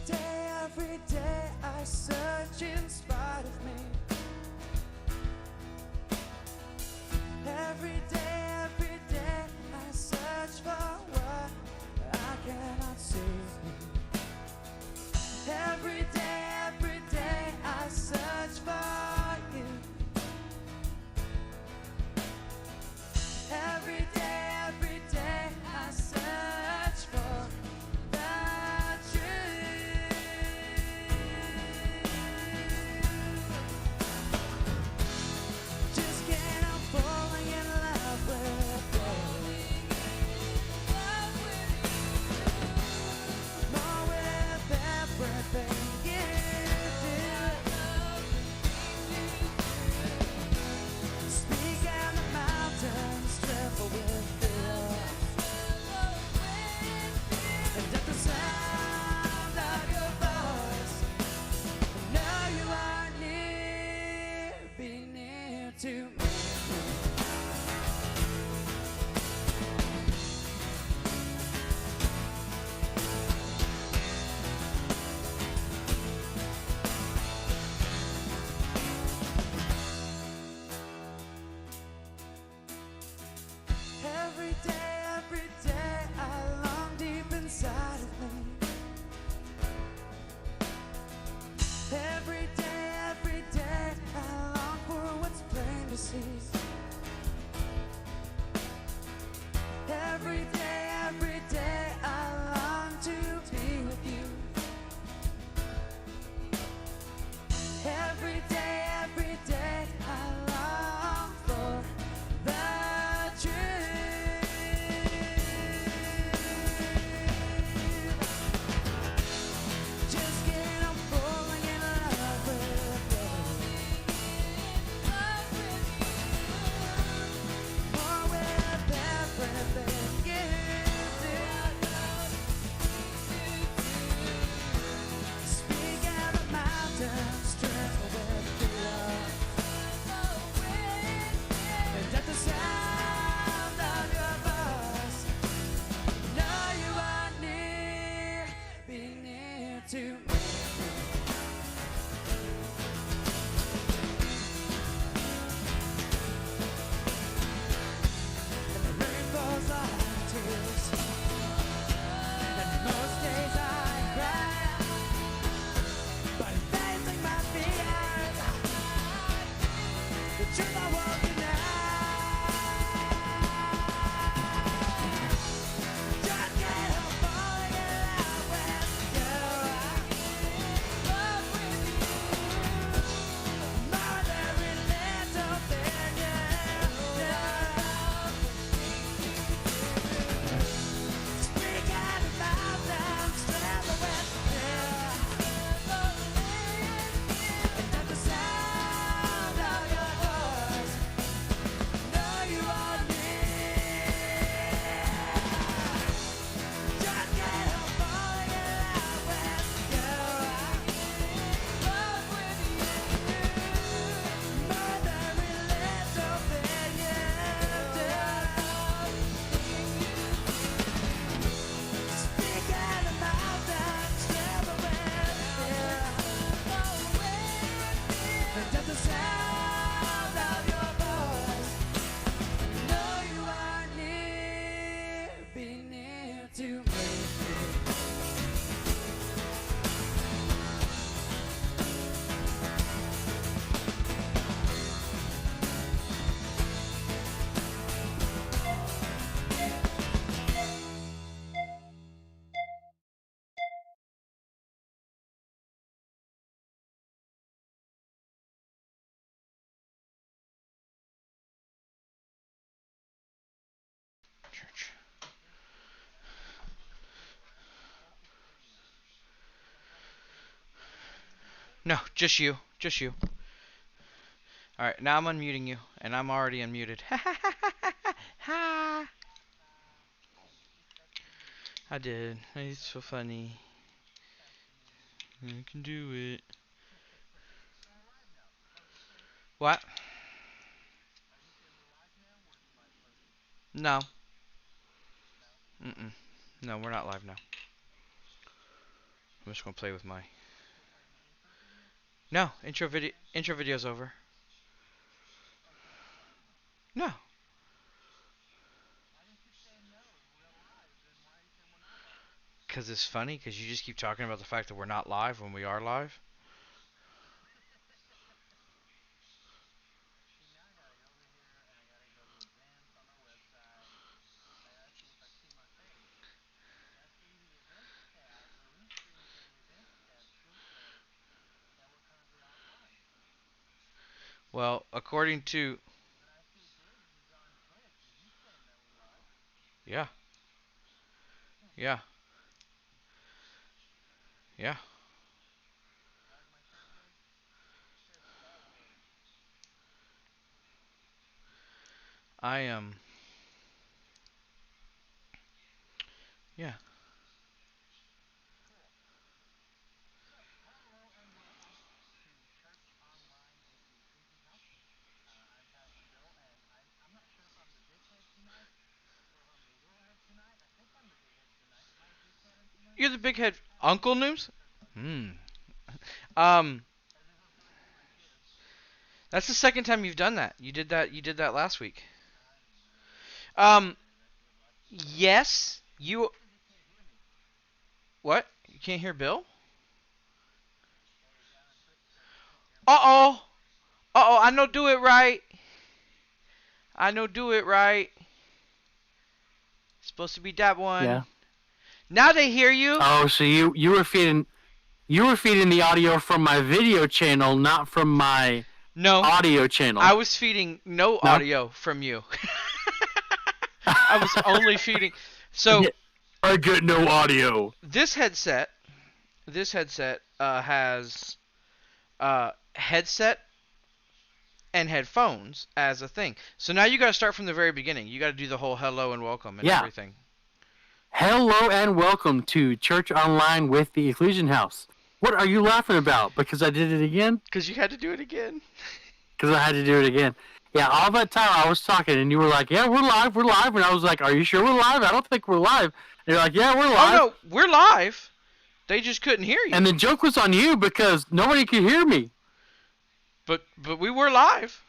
every day I search in spite of me. Every day I search for what I cannot see. Every day I search for you. Every day I search for the truth. Just can't help falling in love with you. More with everything you do. Speak and the mountains tremble with fear. And at the sound of your voice, I know you are near, be near to me. Every day I long deep inside of me. Every day I long for what's plain to see. Every day I long to be with you. Every day I long for the truth. Just can't help falling in love with you. More with everything you do. Speak and the mountains tremble with fear. And at the sound of your voice, know you are near, be near to me. And the rain falls like tears, and most days I cry, but facing my fears, the truth I won't deny. Just can't help falling in love with you. More than every little thing you do. Speak out the mountains tremble with fear. And at the sound of your voice, know you are near. Just can't help falling in love with you. More than every little thing you do. Speak and the mountains tremble with fear. And at the sound of your voice, know you are near, be near to me. Church. No, just you. Just you. Alright, now I'm unmuting you, and I'm already unmuted. Ha! I did. It's so funny. I can do it. What? No. Mm-mm. No, we're not live now. I'm just gonna play with my. No, intro video's over. No. Cause it's funny. Cause you just keep talking about the fact that we're not live when we are live. Well, according to. Yeah. Yeah. Yeah. I am. Yeah. You're the big head Uncle News. Hmm. Um. That's the second time you've done that. You did that. You did that last week. Um. Yes. You. What? You can't hear Bill? Uh oh. Uh oh. I know do it right. I know do it right. Supposed to be that one. Yeah. Now they hear you. Oh, so you were feeding the audio from my video channel, not from my No. audio channel. I was feeding no audio from you. I was only feeding. So I get no audio. this headset has headset and headphones as a thing. So now you got to start from the very beginning. You got to do the whole hello and welcome and everything. Hello and welcome to Church Online with the Ecclesian House. What are you laughing about? Because I did it again? Because you had to do it again. Because I had to do it again. Yeah, all that time I was talking and you were like, yeah, we're live. And I was like, are you sure we're live? I don't think we're live. And you're like, yeah, we're live. Oh, no, we're live. They just couldn't hear you. And the joke was on you because nobody could hear me. But we were live.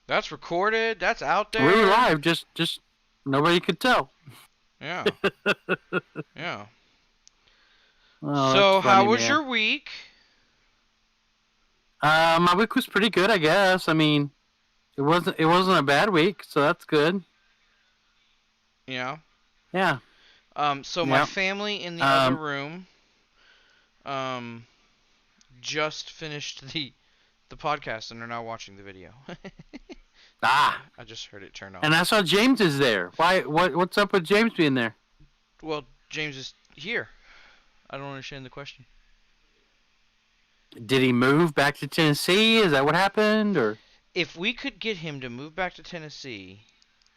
That's recorded. That's out there. We were live, just nobody could tell. Yeah. Yeah. Oh, so funny, how was man. your week? My week was pretty good, I guess. I mean, it wasn't a bad week, so that's good. Yeah. Yeah. So my family in the other room just finished the podcast and are now watching the video. I just heard it turn off. And I saw James is there. Why? What's up with James being there? Well, James is here. I don't understand the question. Did he move back to Tennessee? Is that what happened, or? If we could get him to move back to Tennessee,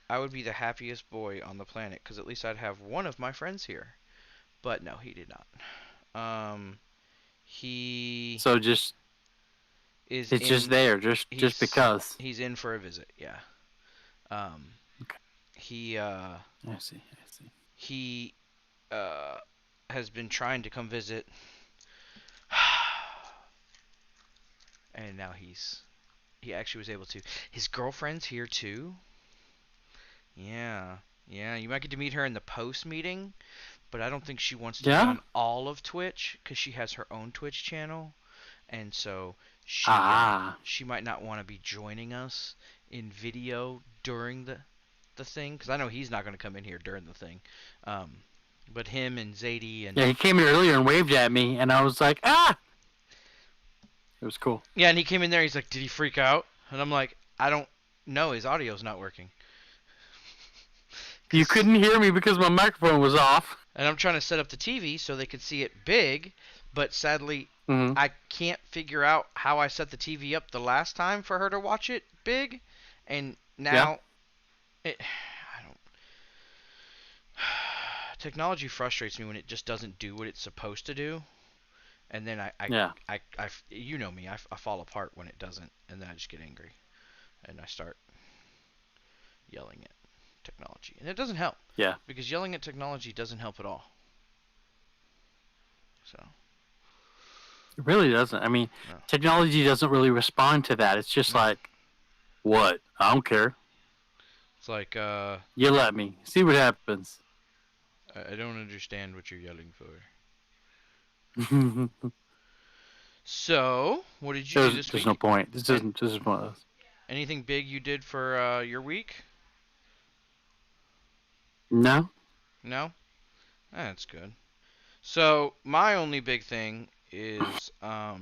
I would be the happiest boy on the planet, because at least I'd have one of my friends here. But no, he did not. He So just is it's just there, just because. He's in for a visit, yeah. Okay. He I see. he has been trying to come visit, and now he actually was able to. His girlfriend's here too. Yeah, you might get to meet her in the post meeting, but I don't think she wants to be on all of Twitch because she has her own Twitch channel, and so she might not want to be joining us in video during the thing, because I know he's not going to come in here during the thing. But him and Zadie and he came in earlier and waved at me, and I was like, ah. It was cool. Yeah, and he came in there. He's like, "Did he freak out?" And I'm like, "I don't know. His audio's not working." You couldn't hear me because my microphone was off. And I'm trying to set up the TV so they could see it big, but sadly, I can't figure out how I set the TV up the last time for her to watch it big, and now I don't. Technology frustrates me when it just doesn't do what it's supposed to do, and then I you know me, I fall apart when it doesn't, and then I just get angry, and I start yelling at technology, and it doesn't help. Yeah. Because yelling at technology doesn't help at all. So It really doesn't. I mean, no. technology doesn't really respond to that. It's just like, what? I don't care. It's like You let me see what happens. I don't understand what you're yelling for. So, what did you do this There's week? no point. This is one of those. Anything big you did for your week? No. No? That's good. So, my only big thing is I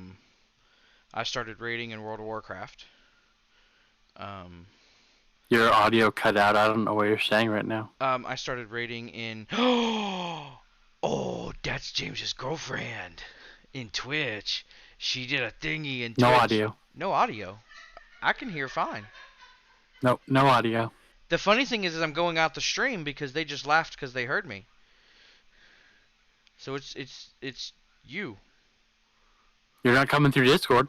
started raiding in World of Warcraft. Your audio cut out. I don't know what you're saying right now. I started raiding in Oh, that's James's girlfriend in Twitch. She did a thingy in Twitch. No audio. No audio. I can hear fine. No audio. The funny thing is I'm going out the stream because they just laughed because they heard me. So it's you. You're not coming through Discord.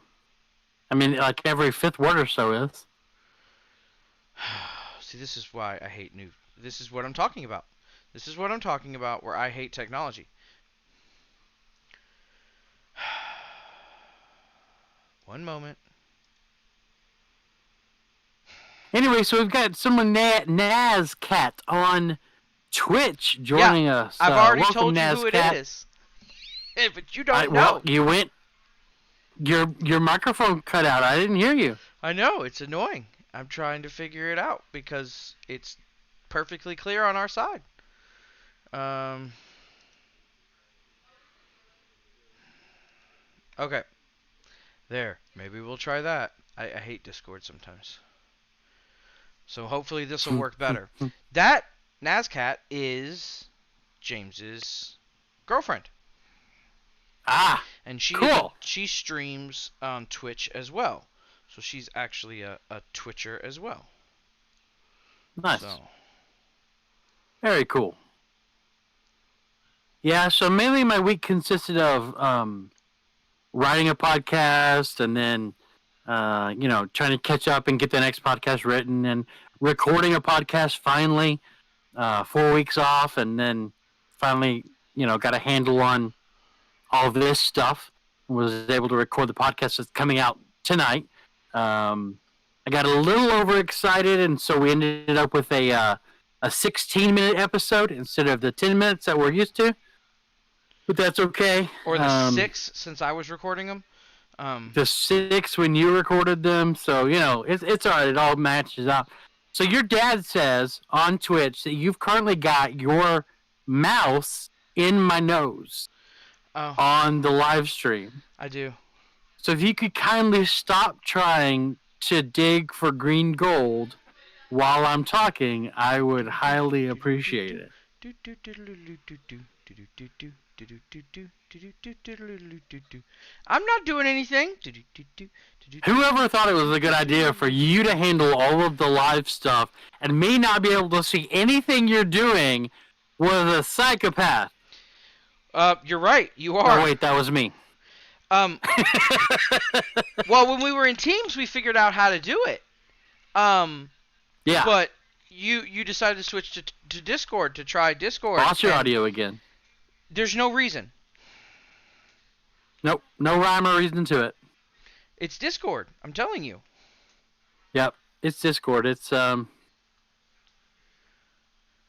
I mean, like every fifth word or so is. See, this is why I hate new. This is what I'm talking about. This is what I'm talking about where I hate technology. One moment. Anyway, so we've got someone Nazcat on Twitch joining us. I've already welcome, told you Nazcat. who it is. But you don't know. Well, you went. Your microphone cut out. I didn't hear you. I know, it's annoying. I'm trying to figure it out because it's perfectly clear on our side. Okay. There. Maybe we'll try that. I hate Discord sometimes. So hopefully this will work better. That Nazcat is James's girlfriend. Ah, And she cool. She streams on Twitch as well. So she's actually a Twitcher as well. Nice. So. Very cool. Yeah, so mainly my week consisted of writing a podcast and then trying to catch up and get the next podcast written and recording a podcast finally. 4 weeks off and then finally, got a handle on all of this stuff. Was able to record the podcast that's coming out tonight. I got a little overexcited, and so we ended up with a 16-minute episode instead of the 10 minutes that we're used to. But that's okay. Or the 6 since I was recording them. The 6 when you recorded them, so it's all right. It all matches up. So your dad says on Twitch that you've currently got your mouse in my nose on the live stream. I do. So if you could kindly stop trying to dig for green gold while I'm talking, I would highly appreciate it. I'm not doing anything. Whoever thought it was a good idea for you to handle all of the live stuff and me not be able to see anything you're doing was a psychopath. You're right. You are. Oh, wait, that was me. Well, when we were in teams, we figured out how to do it. Yeah. But you decided to switch to Discord to try Discord. Lost your audio again. There's no reason. Nope. No rhyme or reason to it. It's Discord. I'm telling you. Yep. It's Discord. It's tonight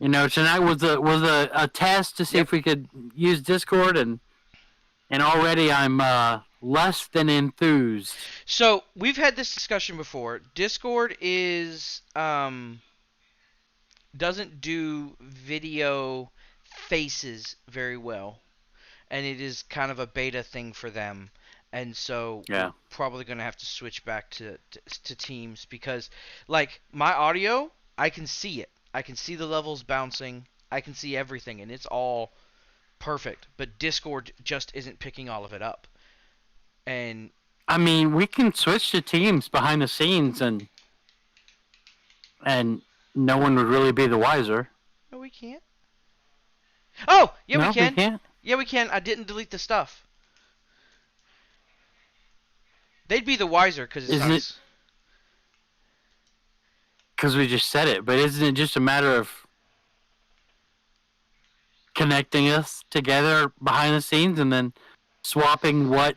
was a test to see if we could use Discord, and already I'm less than enthused. So we've had this discussion before. Discord is doesn't do video faces very well, and it is kind of a beta thing for them. And so we're probably going to have to switch back to Teams because, like, my audio, I can see it. I can see the levels bouncing. I can see everything, and it's all perfect. But Discord just isn't picking all of it up. And I mean, we can switch to Teams behind the scenes, and no one would really be the wiser. No, we can't. Oh, yeah, no, we can. We can't? Yeah, we can. I didn't delete the stuff. They'd be the wiser because it's us. Because we just said it, but isn't it just a matter of connecting us together behind the scenes and then swapping what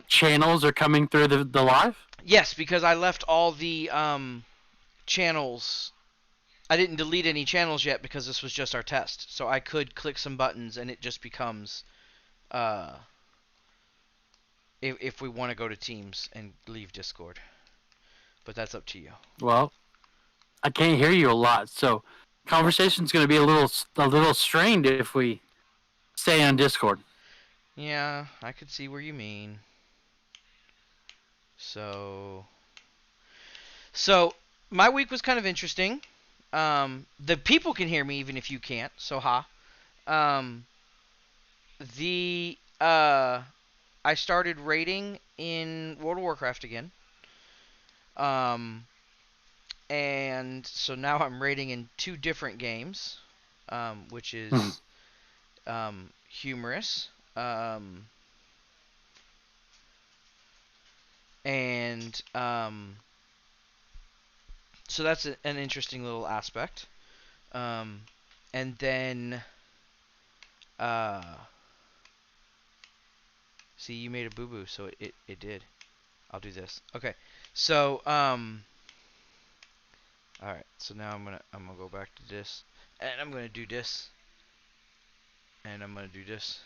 channels are coming through the live? Yes, because I left all the channels. I didn't delete any channels yet because this was just our test. So I could click some buttons and it just becomes if we want to go to Teams and leave Discord. But that's up to you. Well, I can't hear you a lot, so conversation's going to be a little strained if we stay on Discord. Yeah, I could see where you mean. So my week was kind of interesting. The people can hear me even if you can't. So um, I started raiding in World of Warcraft again. And so now I'm raiding in 2 different games, which is humorous. And so that's an interesting little aspect. And then, see, you made a boo-boo, so it did. I'll do this. Okay, so all right. So now I'm gonna go back to this, and I'm gonna do this, and I'm gonna do this.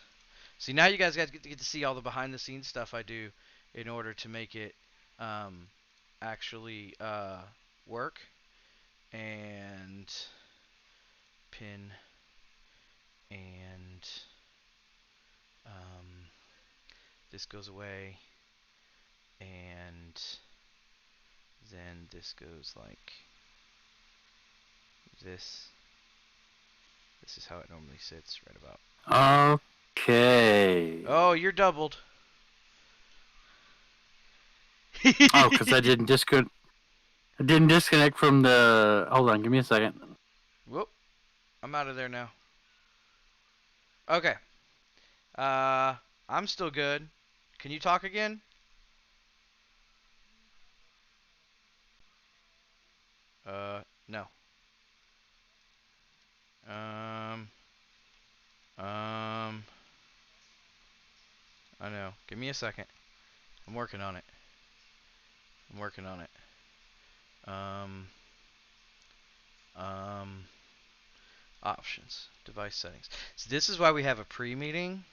See, now you guys get to see all the behind-the-scenes stuff I do in order to make it actually work. And pin and this goes away, and then this goes like this. This is how it normally sits, right about. Okay. Oh, you're doubled. Oh, because I didn't disconnect from the. Hold on, give me a second. Whoop! I'm out of there now. Okay. I'm still good. Can you talk again? No. Um, I know. Give me a second. I'm working on it. Um, Options, device settings. So this is why we have a pre-meeting,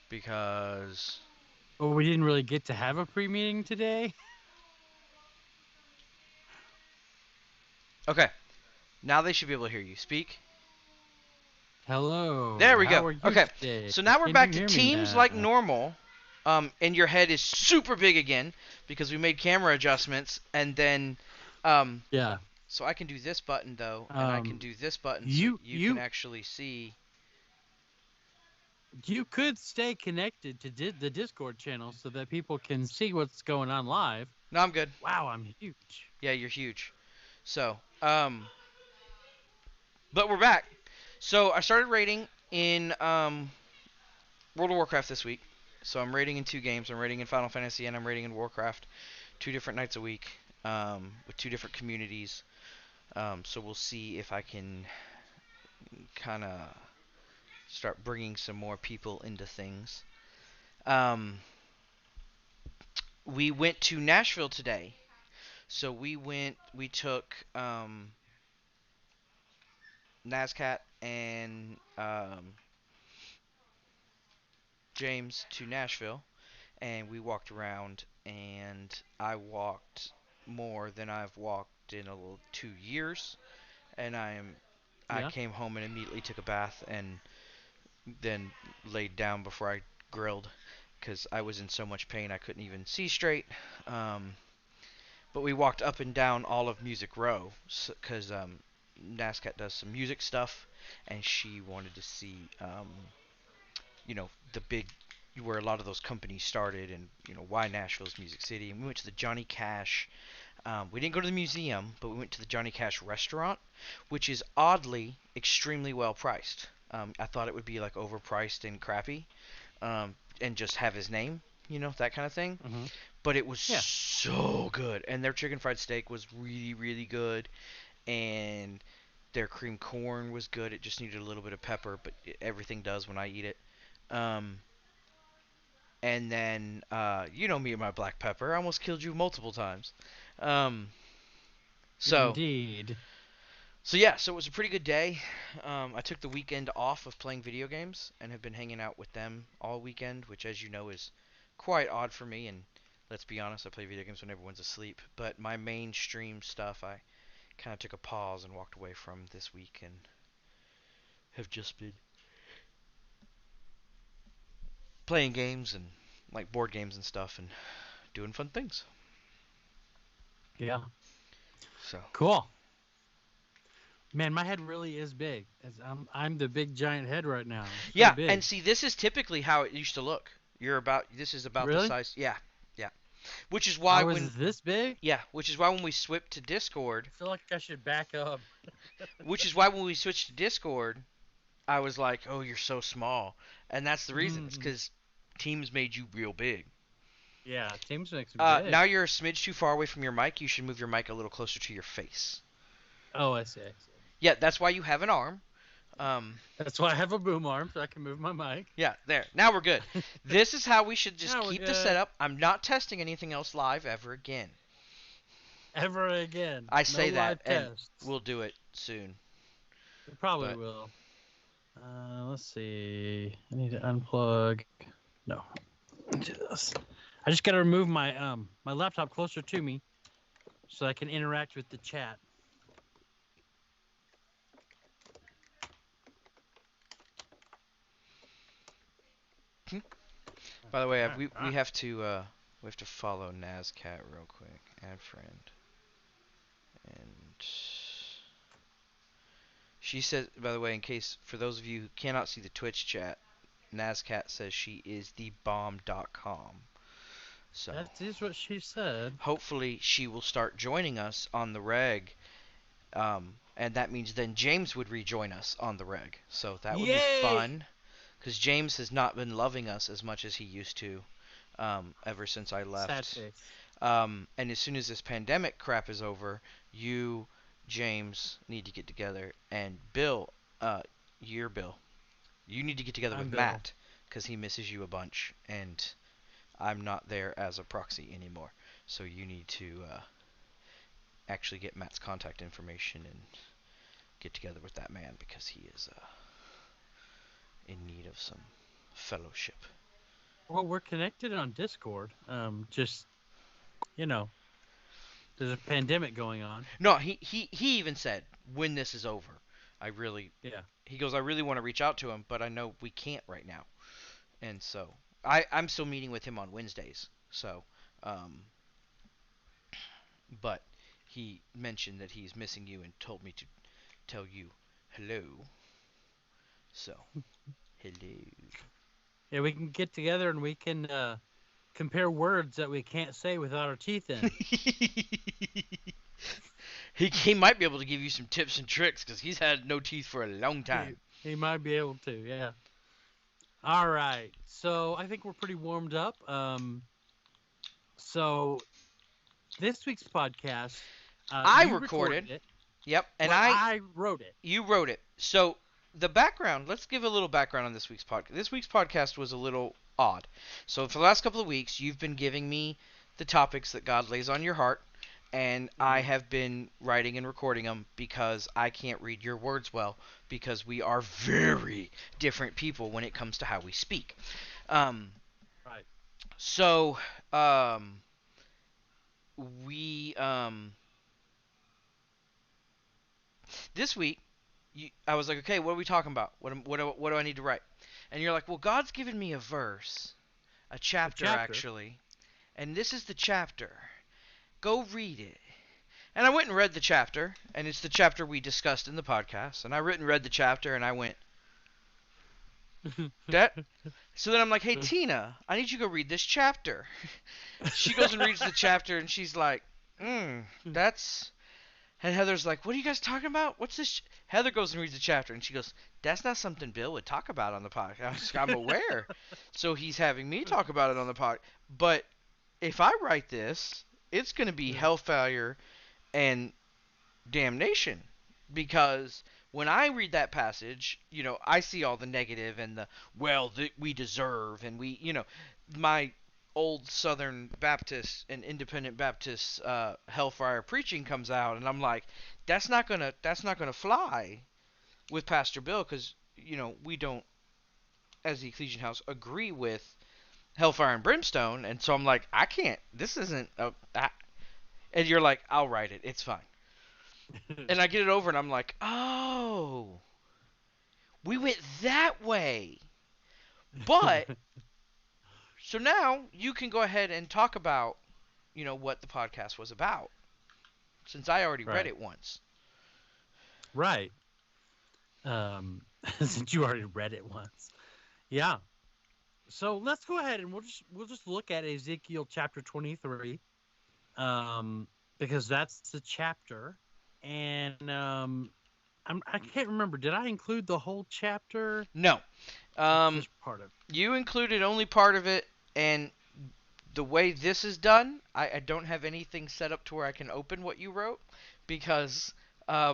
because. Well, we didn't really get to have a pre-meeting today. Okay. Now they should be able to hear you. Speak. Hello. There we How go. are you Okay. today? So now we're Can back you to hear me Teams now? like normal. And your head is super big again because we made camera adjustments, and then Yeah. so I can do this button though, and I can do this button you- so you can actually see. You could stay connected to the Discord channel so that people can see what's going on live. No, I'm good. Wow, I'm huge. Yeah, you're huge. So, but we're back. So I started raiding in World of Warcraft this week. So I'm raiding in 2 games. I'm raiding in Final Fantasy and I'm raiding in Warcraft, 2 different nights a week, with 2 different communities. So we'll see if I can kind of start bringing some more people into things. We went to Nashville today. So we took Nazcat and James to Nashville, and we walked around, and I walked more than I've walked in 2 years, and I Yeah. came home and immediately took a bath and then laid down before I grilled because I was in so much pain I couldn't even see straight. But we walked up and down all of Music Row because NASCAT does some music stuff, and she wanted to see, the big where a lot of those companies started, and why Nashville's Music City. And we went to the Johnny Cash. We didn't go to the museum, but we went to the Johnny Cash restaurant, which is oddly extremely well priced. I thought it would be like overpriced and crappy, and just have his name, that kind of thing. Mm-hmm. But it was so good, and their chicken fried steak was really, really good, and their cream corn was good. It just needed a little bit of pepper, but everything does when I eat it. And then, you know me and my black pepper. I almost killed you multiple times. Um, so, Indeed. so yeah, so it was a pretty good day. I took the weekend off of playing video games and have been hanging out with them all weekend, which, as you know, is quite odd for me. And let's be honest, I play video games when everyone's asleep. But my mainstream stuff, I kind of took a pause and walked away from this week and have just been playing games and like board games and stuff and doing fun things. Yeah. So Cool. Man, my head really is big. I'm the big giant head right now. It's yeah, big. and see, this is typically how it used to look. This is about the Really? size. Yeah, yeah. Which is why I was when this big? which is why when we switched to Discord, I feel like I should back up. which is why when we switched to Discord, I was like, "Oh, you're so small," and that's the reason. It's because Teams made you real big. Yeah, Teams makes me big. Now you're a smidge too far away from your mic. You should move your mic a little closer to your face. Oh, I see. Yeah, that's why you have an arm. That's why I have a boom arm, so I can move my mic. Yeah, there. Now we're good. This is how we should just Now we're keep the good. setup. I'm not testing anything else live ever again. Ever again. I say No that, live and tests. we'll do it soon. We probably but- will. Let's see. I need to unplug. No. Do this. I just got to remove my my laptop closer to me so I can interact with the chat. By the way, we have to follow Nazcat real quick. Add friend. And she says, by the way, in case for those of you who cannot see the Twitch chat, Nazcat says she is thebomb.com. So That is what she said. hopefully she will start joining us on the reg. And that means then James would rejoin us on the reg. So that would Yay! be fun. Because James has not been loving us as much as he used to ever since I left. Sad face. And as soon as this pandemic crap is over, you, James, need to get together. And Bill, you're Bill. You need to get together I'm with Bill. Matt. Because he misses you a bunch. And I'm not there as a proxy anymore. So you need to actually get Matt's contact information and get together with that man. Because he is in need of some fellowship. Well, we're connected on Discord. Just, you know, there's a pandemic going on. No, he even said, when this is over, I really want to reach out to him, but I know we can't right now. And so, I'm still meeting with him on Wednesdays. So, but he mentioned that he's missing you and told me to tell you hello. So, hello. Yeah, we can get together and we can compare words that we can't say without our teeth in. He might be able to give you some tips and tricks because he's had no teeth for a long time. He might be able to, yeah. All right, so I think we're pretty warmed up. So this week's podcast, I you recorded it. Yep, and Well, I wrote it. You wrote it. So the background, let's give a little background on this week's podcast. This week's podcast was a little odd. So for the last couple of weeks, you've been giving me the topics that God lays on your heart, and I have been writing and recording them because I can't read your words well because we are very different people when it comes to how we speak. Right. So, we this week, I was like, okay, what are we talking about? What do I need to write? And you're like, well, God's given me a verse, a chapter actually, and this is the chapter. Go read it. And I went and read the chapter, and it's the chapter we discussed in the podcast. And I read the chapter, and I went, that. So then I'm like, hey Tina, I need you to go read this chapter. She goes and reads the chapter, and she's like, that's. And Heather's like, what are you guys talking about? What's this? Heather goes and reads the chapter, and she goes, that's not something Bill would talk about on the podcast. I'm aware. So he's having me talk about it on the podcast. But if I write this, it's going to be hellfire and damnation. Because when I read that passage, I see all the negative and the we deserve, and my old Southern Baptist and Independent Baptist hellfire preaching comes out, and I'm like, that's not gonna fly with Pastor Bill, because we don't, as the Ecclesian House, agree with hellfire and brimstone, and so I'm like, I can't. This isn't and you're like, I'll write it. It's fine. And I get it over, and I'm like, oh, we went that way. But so now you can go ahead and talk about, what the podcast was about, since I already read it once. Right. Since you already read it once. Yeah. So let's go ahead and we'll just look at Ezekiel chapter 23. Because that's the chapter, and I can't remember. Did I include the whole chapter? No. Just part of it. You included only part of it, and the way this is done, I don't have anything set up to where I can open what you wrote, because I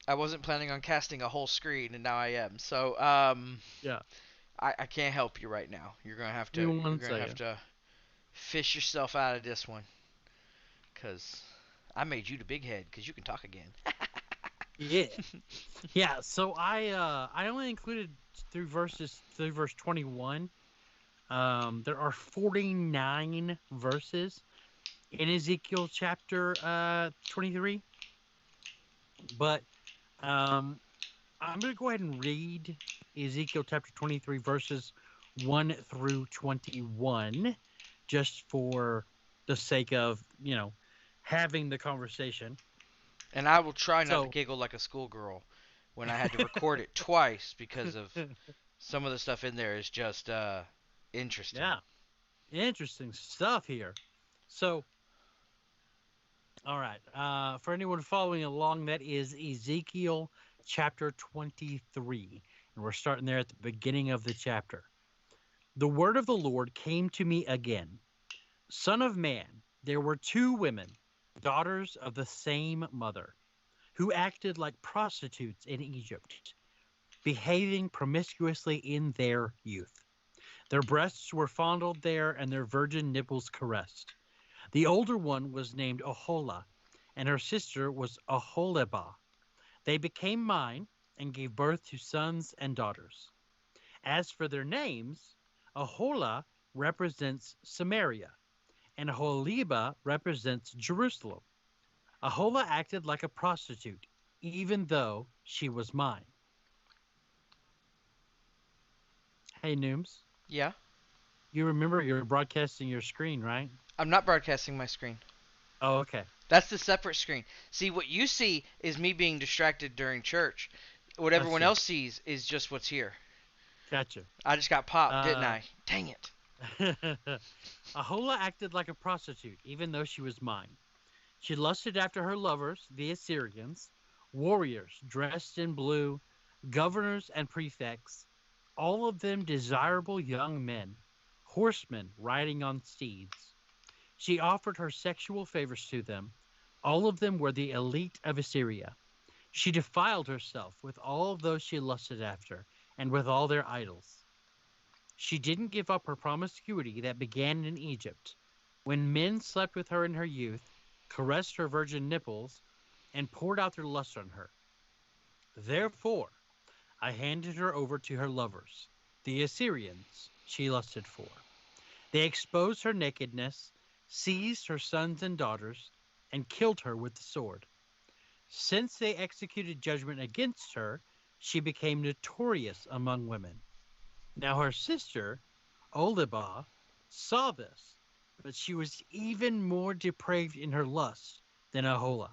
wasn't planning on casting a whole screen, and now I am. So yeah, I can't help you right now. You're gonna have to fish yourself out of this one, because I made you the big head because you can talk again. yeah, yeah. So I only included through verse 21. There are 49 verses in Ezekiel chapter 23, but I'm going to go ahead and read Ezekiel chapter 23 verses 1 through 21, just for the sake of having the conversation. And I will try not to giggle like a schoolgirl when I had to record it twice, because of some of the stuff in there is just interesting. Yeah, interesting stuff here. So, all right, for anyone following along, that is Ezekiel chapter 23, and we're starting there at the beginning of the chapter. The word of the Lord came to me again. Son of man, there were two women, daughters of the same mother, who acted like prostitutes in Egypt, behaving promiscuously in their youth. Their breasts were fondled there, and their virgin nipples caressed. The older one was named Oholah, and her sister was Oholibah. They became mine and gave birth to sons and daughters. As for their names, Oholah represents Samaria, and Oholibah represents Jerusalem. Oholah acted like a prostitute, even though she was mine. Hey, Nooms. Yeah? You remember you're broadcasting your screen, right? I'm not broadcasting my screen. Oh, okay. That's the separate screen. See, what you see is me being distracted during church. What everyone else sees is just what's here. Gotcha. I just got popped, didn't I? Dang it. Oholah acted like a prostitute, even though she was mine. She lusted after her lovers, the Assyrians, warriors dressed in blue, governors and prefects, all of them desirable young men, horsemen riding on steeds. She offered her sexual favors to them. All of them were the elite of Assyria. She defiled herself with all of those she lusted after, and with all their idols. She didn't give up her promiscuity that began in Egypt, when men slept with her in her youth, caressed her virgin nipples, and poured out their lust on her. Therefore, I handed her over to her lovers, the Assyrians she lusted for. They exposed her nakedness, seized her sons and daughters, and killed her with the sword. Since they executed judgment against her, she became notorious among women. Now her sister, Oholibah, saw this, but she was even more depraved in her lust than Oholah.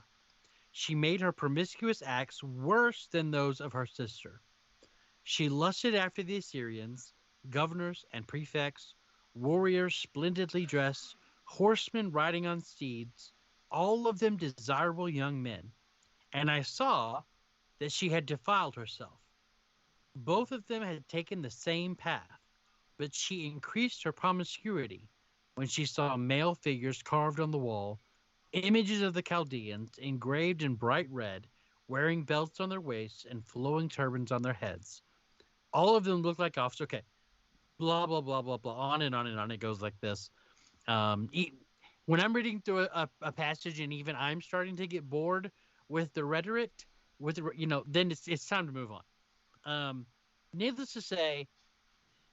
She made her promiscuous acts worse than those of her sister. She lusted after the Assyrians, governors and prefects, warriors splendidly dressed, horsemen riding on steeds, all of them desirable young men. And I saw that she had defiled herself. Both of them had taken the same path, but she increased her promiscuity when she saw male figures carved on the wall, images of the Chaldeans engraved in bright red, wearing belts on their waists and flowing turbans on their heads. All of them look like officers. Okay, blah blah blah blah blah. On and on and on. It goes like this. When I'm reading through a passage, and even I'm starting to get bored with the rhetoric, then it's time to move on. Needless to say,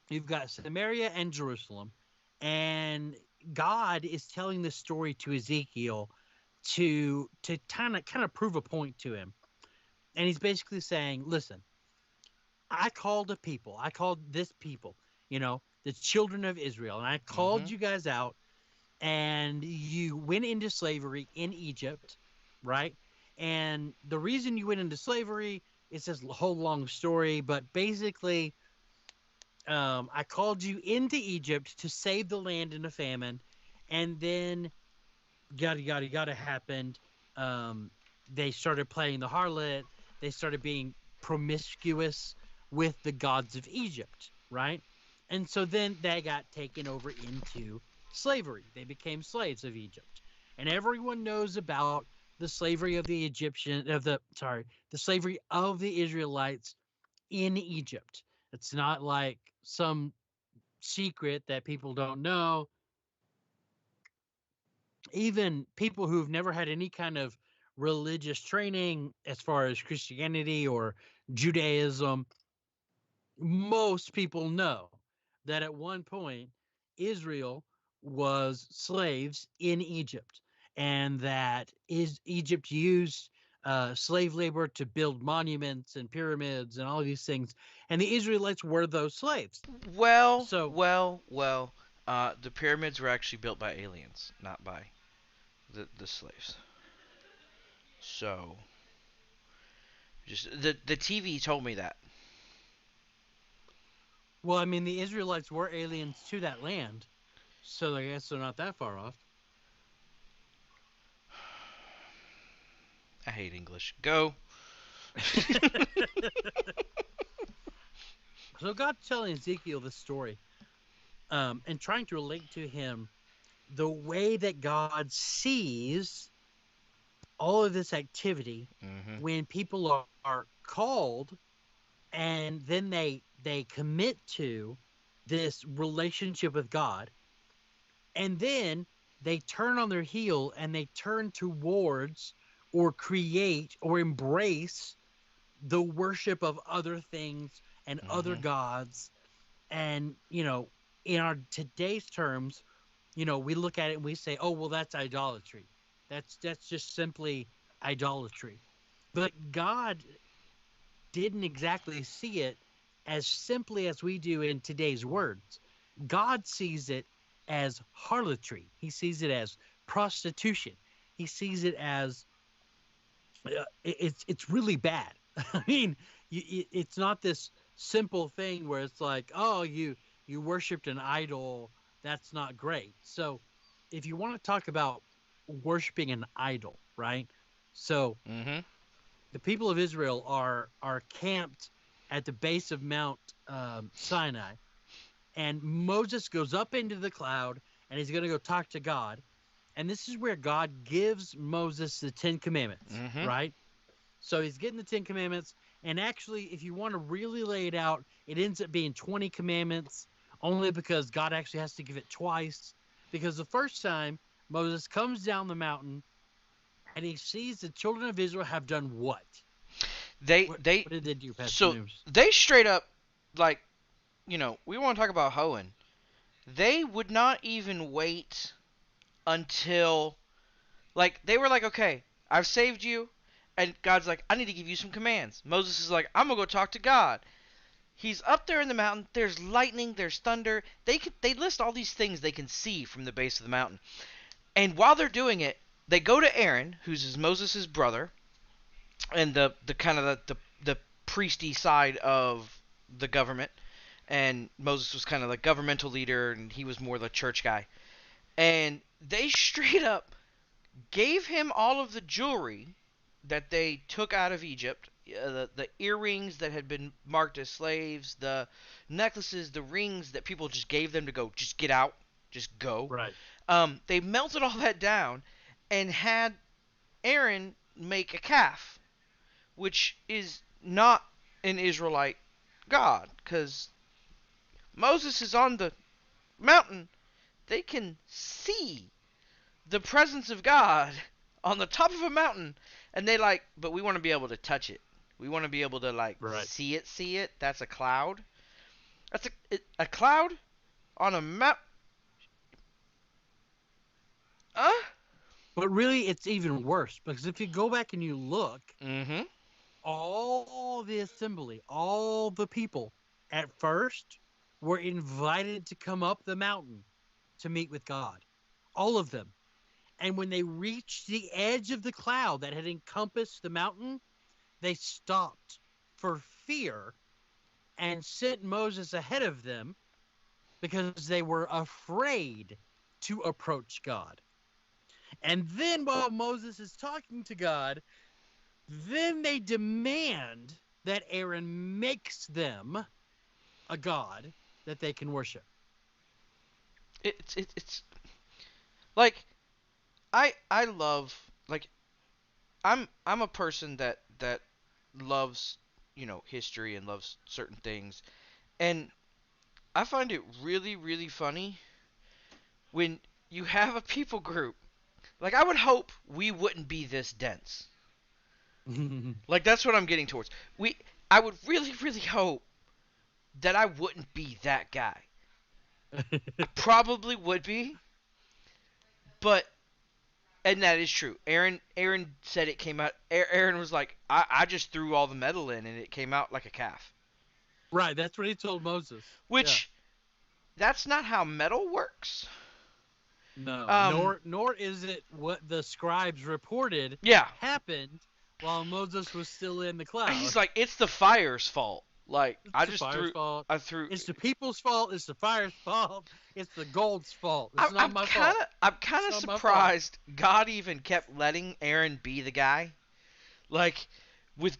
you've got Samaria and Jerusalem, and God is telling this story to Ezekiel to kind of prove a point to him. And he's basically saying, listen, I called this people, the children of Israel, and I called you guys out, and you went into slavery in Egypt, right? And the reason you went into slavery is this whole long story, but basically, I called you into Egypt to save the land in a famine, and then yada happened. They started playing the harlot. They started being promiscuous with the gods of Egypt, right? And so then they got taken over into slavery. They became slaves of Egypt, and everyone knows about the slavery of the slavery of the Israelites in Egypt. It's not like some secret that people don't know. Even people who've never had any kind of religious training as far as Christianity or Judaism, most people know that at one point Israel was slaves in Egypt, and that Egypt used slave labor to build monuments and pyramids and all of these things, and the Israelites were those slaves. Well, So, well. The pyramids were actually built by aliens, not by the slaves. So, just the TV told me that. well, I mean, the Israelites were aliens to that land, so I guess they're not that far off. I hate English. Go. So God's telling Ezekiel this story, and trying to relate to him the way that God sees all of this activity when people are called, and then they commit to this relationship with God, and then they turn on their heel and they turn towards or create or embrace the worship of other things and other gods. And in our today's terms, we look at it and we say, oh, well, that's idolatry. That's just simply idolatry. But God didn't exactly see it as simply as we do in today's words. God sees it as harlotry. He sees it as prostitution. He sees it as it's really bad. I mean, it's not this simple thing where it's like, oh, you worshipped an idol. That's not great. So if you want to talk about worshiping an idol, right? So the people of Israel are camped at the base of Mount Sinai, and Moses goes up into the cloud, and he's going to go talk to God. And this is where God gives Moses the 10 Commandments, right? So he's getting the 10 Commandments. And actually, if you want to really lay it out, it ends up being 20 Commandments, only because God actually has to give it twice. Because the first time, Moses comes down the mountain, and he sees the children of Israel have done what? What did they do, Pastor Noobs? They straight up, like, we want to talk about hoeing. They would not even wait until, like, they were like, okay, I've saved you, and God's like, I need to give you some commands. Moses is like, I'm gonna go talk to God. He's up there in the mountain. There's lightning. There's thunder. They list all these things they can see from the base of the mountain. And while they're doing it, they go to Aaron, who's Moses' brother, and the kind of the priesty side of the government. And Moses was kind of the governmental leader, and he was more the church guy. And they straight up gave him all of the jewelry that they took out of Egypt, the earrings that had been marked as slaves, the necklaces, the rings that people just gave them to go, just get out, just go. Right. They melted all that down and had Aaron make a calf which is not an Israelite God, because Moses is on the mountain. They can see the presence of God on the top of a mountain, and they like, but we want to be able to touch it. We want to be able to like see it. That's a cloud. That's a cloud on a map. But really, it's even worse, because if you go back and you look, Mm-hmm. all the assembly, all the people at first were invited to come up the mountain to meet with God. All of them. And when they reached the edge of the cloud that had encompassed the mountain, they stopped for fear and sent Moses ahead of them because they were afraid to approach God. And then while Moses is talking to God, then they demand that Aaron makes them a god that they can worship. It's like I love, like, I'm a person that loves, history and loves certain things, and I find it really, really funny when you have a people group. Like, I would hope we wouldn't be this dense. Like, that's what I'm getting towards. I would really, really hope that I wouldn't be that guy. I probably would be, but, and that is true. Aaron said it came out. Aaron was like, I just threw all the metal in and it came out like a calf. Right, that's what he told Moses. Which, that's not how metal works. No, nor is it what the scribes reported happened while Moses was still in the cloud. He's like, it's the fire's fault. Like, It's the people's fault. It's the fire's fault. It's the gold's fault. It's not my fault. I'm kind of surprised God even kept letting Aaron be the guy. Like,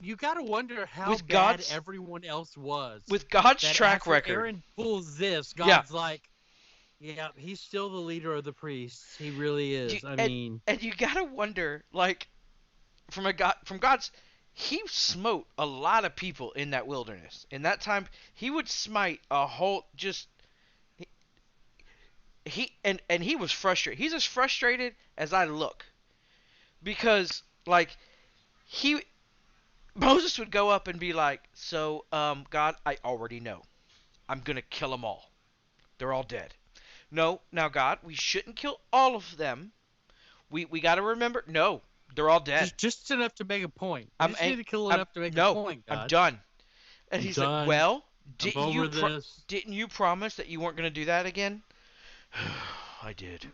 you got to wonder how bad everyone else was. With God's track record. Aaron pulls this. God's like, yeah, he's still the leader of the priests. He really is. And you got to wonder, like, from God's, he smote a lot of people in that wilderness. In that time, he would smite a whole, he was frustrated. He's as frustrated as I look. Because, like, Moses would go up and be like, so, God, I already know. I'm going to kill them all. They're all dead. No, now, God, we shouldn't kill all of them. We got to remember, no, they're all dead. Just enough to make a point. You just need to kill enough to make a point, God. I'm done. And he's like, well, didn't you promise that you weren't going to do that again? I did.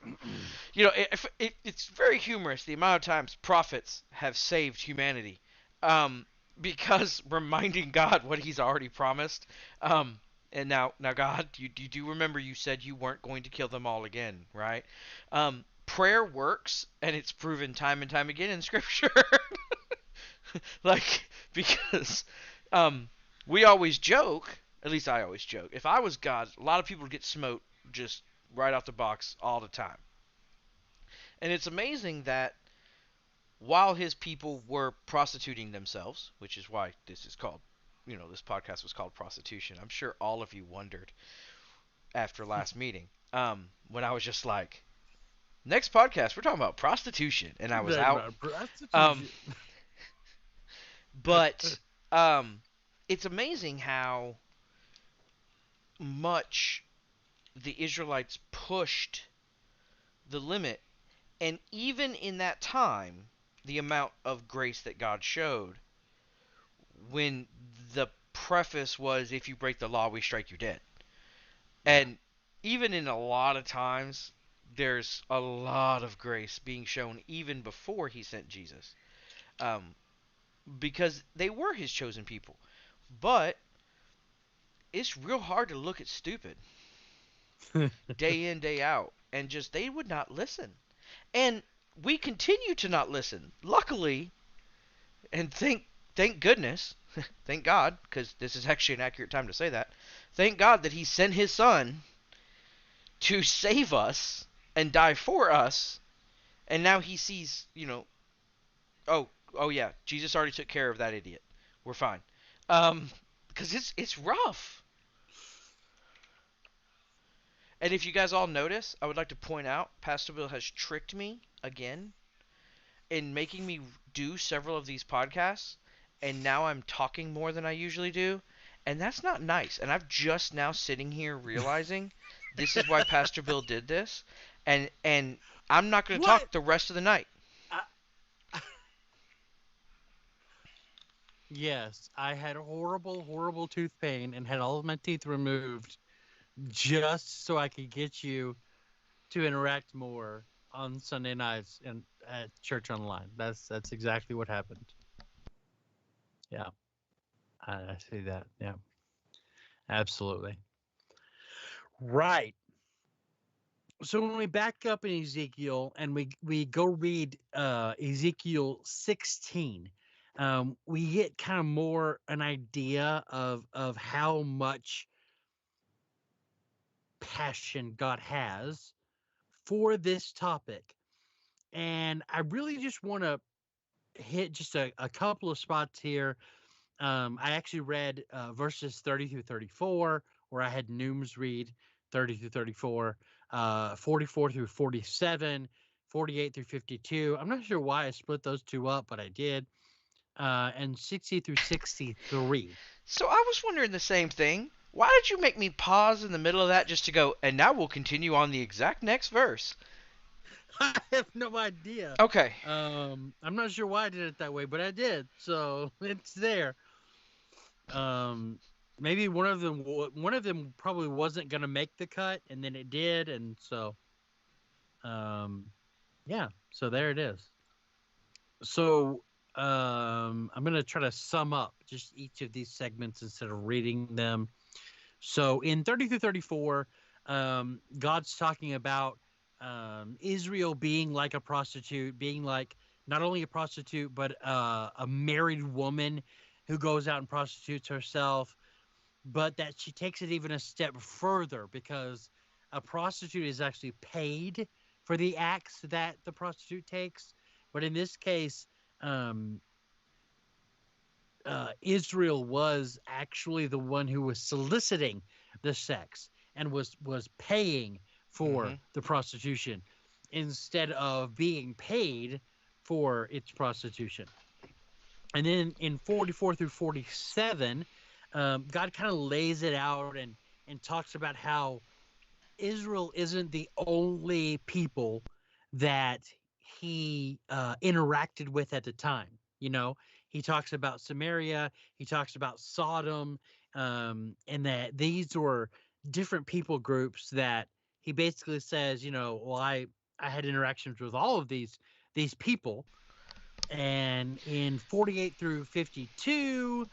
It's very humorous the amount of times prophets have saved humanity, because reminding God what he's already promised. And now, God, you do remember you said you weren't going to kill them all again, right? Prayer works, and it's proven time and time again in Scripture. Like, because we always joke, at least I always joke, if I was God, a lot of people would get smote just right off the box all the time. And it's amazing that while his people were prostituting themselves, which is why this is called, this podcast was called Prostitution. I'm sure all of you wondered after last meeting, when I was just like, next podcast, we're talking about prostitution. And I was out. But it's amazing how much the Israelites pushed the limit. And even in that time, the amount of grace that God showed, when the preface was, if you break the law, we strike you dead. And even in a lot of times, there's a lot of grace being shown even before he sent Jesus. Because they were his chosen people. But it's real hard to look at stupid day in, day out. And just, they would not listen. And we continue to not listen. Luckily, and thank goodness, thank God, because this is actually an accurate time to say that. Thank God that he sent his son to save us and die for us. And now he sees, oh, oh yeah, Jesus already took care of that idiot. We're fine. Because it's rough. And if you guys all notice, I would like to point out, Pastor Bill has tricked me again in making me do several of these podcasts, and now I'm talking more than I usually do, and that's not nice. And I'm just now sitting here realizing this is why Pastor Bill did this, and I'm not going to talk the rest of the night. Yes, I had horrible, horrible tooth pain and had all of my teeth removed just so I could get you to interact more on Sunday nights and at church online. That's exactly what happened. Yeah, I see that. Yeah, absolutely. Right. So when we back up in Ezekiel and we go read Ezekiel 16, we get kind of more an idea of how much passion God has for this topic. And I really just want to hit just a couple of spots here. I actually read verses 30 through 34, where I had Nooms read 30 through 34, 44 through 47, 48 through 52. I'm not sure why I split those two up, but I did. And 60 through 63. So I was wondering the same thing. Why did you make me pause in the middle of that just to go, and now we'll continue on the exact next verse? I have no idea. Okay. I'm not sure why I did it that way, but I did. So it's there. Maybe one of them probably wasn't gonna make the cut, and then it did, and so, yeah. So there it is. So, I'm gonna try to sum up just each of these segments instead of reading them. So in 30 through 34, God's talking about Israel being like a prostitute, being like not only a prostitute but a married woman who goes out and prostitutes herself, but that she takes it even a step further because a prostitute is actually paid for the acts that the prostitute takes. But in this case, Israel was actually the one who was soliciting the sex and was paying for the prostitution instead of being paid for its prostitution. And then in 44 through 47, God kind of lays it out and talks about how Israel isn't the only people that he interacted with at the time. You know, he talks about Samaria, he talks about Sodom, and that these were different people groups that he basically says, you know, well, I had interactions with all of these people. And in 48 through 52,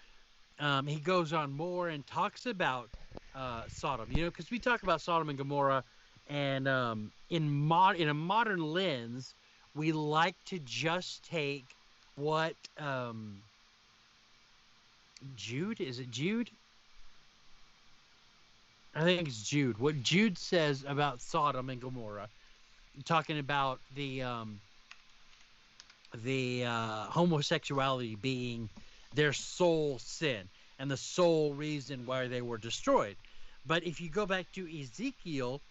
he goes on more and talks about Sodom, you know, because we talk about Sodom and Gomorrah, and in a modern lens, we like to just take what Jude, is it Jude? I think it's Jude. What Jude says about Sodom and Gomorrah, talking about the homosexuality being their sole sin and the sole reason why they were destroyed. But if you go back to Ezekiel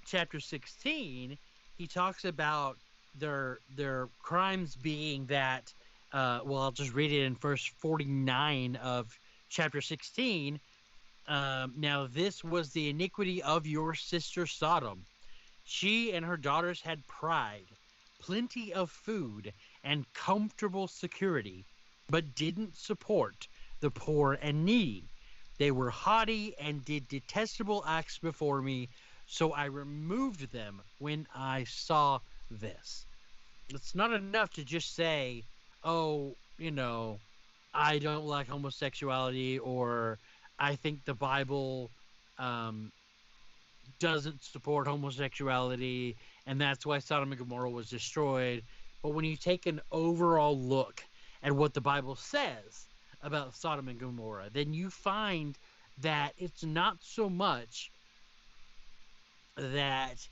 chapter 16, he talks about their crimes being that, well, I'll just read it in verse 49 of chapter 16. Now this was the iniquity of your sister Sodom. She and her daughters had pride, plenty of food, and comfortable security, but didn't support the poor and needy. They were haughty and did detestable acts before me, so I removed them when I saw this. It's not enough to just say, oh, you know, I don't like homosexuality, or I think the Bible doesn't support homosexuality, and that's why Sodom and Gomorrah was destroyed. But when you take an overall look at what the Bible says about Sodom and Gomorrah, then you find that it's not so much that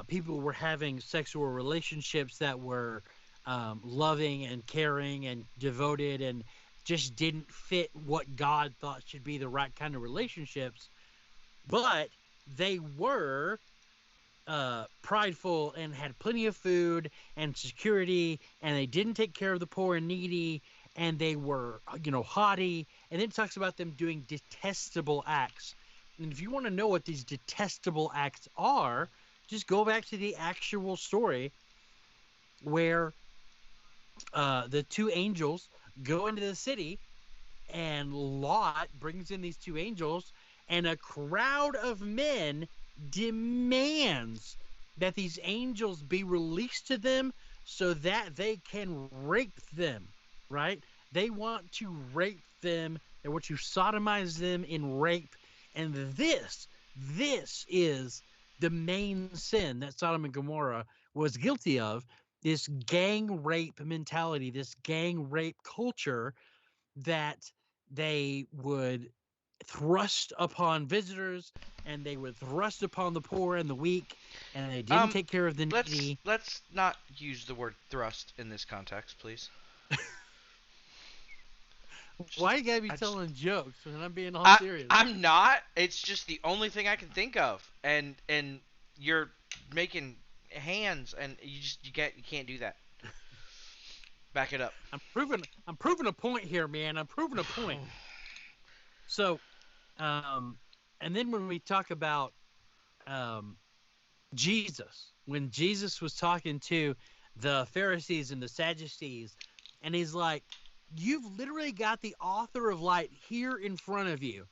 people were having sexual relationships that were loving and caring and devoted, and just didn't fit what God thought should be the right kind of relationships. But they were prideful and had plenty of food and security, and they didn't take care of the poor and needy, and they were, haughty. And then it talks about them doing detestable acts. And if you want to know what these detestable acts are, just go back to the actual story where the two angels go into the city, and Lot brings in these two angels, and a crowd of men demands that these angels be released to them so that they can rape them, right? They want to rape them. They want to sodomize them in rape. And this is the main sin that Sodom and Gomorrah was guilty of, this gang rape mentality, this gang rape culture that they would thrust upon visitors, and they would thrust upon the poor and the weak, and they didn't take care of the needy. Let's not use the word thrust in this context, please. Why you gotta be telling jokes when I'm being all serious? I'm not. It's just the only thing I can think of, and you're making hands, and you can't do that. Back it up. I'm proving a point here, man. I'm proving a point. So, and then when we talk about Jesus, when Jesus was talking to the Pharisees and the Sadducees, and he's like, you've literally got the author of light here in front of you,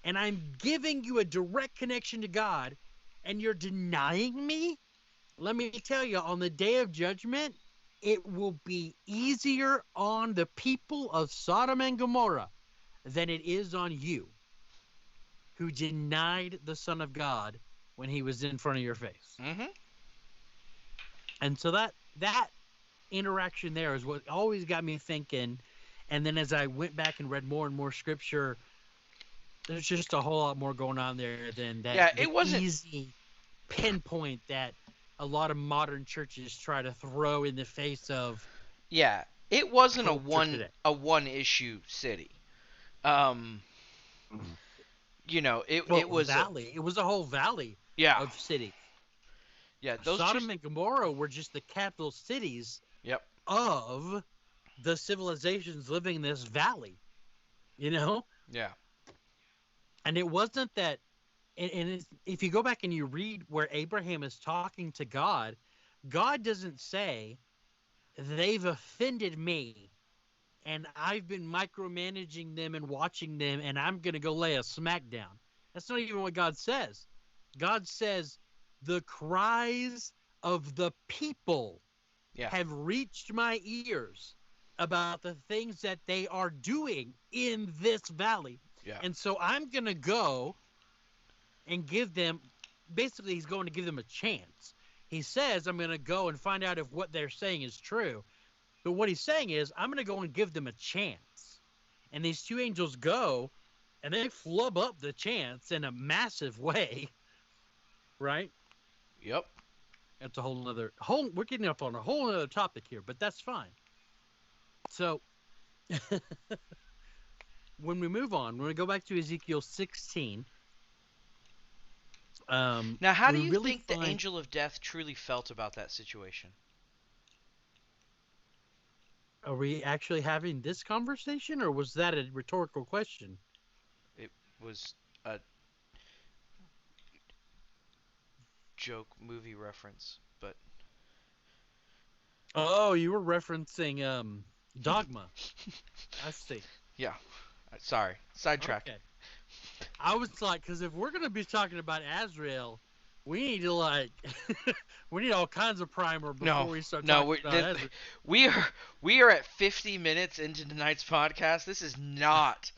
and I'm giving you a direct connection to God, and you're denying me? Let me tell you, on the day of judgment, it will be easier on the people of Sodom and Gomorrah than it is on you, who denied the Son of God when he was in front of your face. Mm-hmm. And so that interaction there is what always got me thinking. And then as I went back and read more and more scripture, there's just a whole lot more going on there than that. Yeah, it wasn't easy pinpoint that a lot of modern churches try to throw in the face of. Yeah, it wasn't a one issue city. It was valley. It was a whole valley of cities. Yeah, Sodom and Gomorrah were just the capital cities of the civilizations living in this valley. Yeah. And it wasn't that. And if you go back and you read where Abraham is talking to God, God doesn't say, they've offended me, and I've been micromanaging them and watching them, and I'm going to go lay a smackdown. That's not even what God says. God says, the cries of the people have reached my ears about the things that they are doing in this valley. Yeah. And so I'm going to go and give them, basically he's going to give them a chance. He says, I'm going to go and find out if what they're saying is true. But what he's saying is, I'm going to go and give them a chance. And these two angels go, and they flub up the chance in a massive way. Right? Yep. That's a we're getting up on a whole other topic here, but that's fine. So, when we move on, when we go back to Ezekiel 16, now, how do you think the angel of death truly felt about that situation? Are we actually having this conversation, or was that a rhetorical question? It was a joke movie reference, but... Oh, you were referencing Dogma. I see. Yeah. Sorry. Sidetrack. Okay. I was like, because if we're going to be talking about Azrael, we need to we need all kinds of primer before we start talking about Azrael. We are at 50 minutes into tonight's podcast. This is not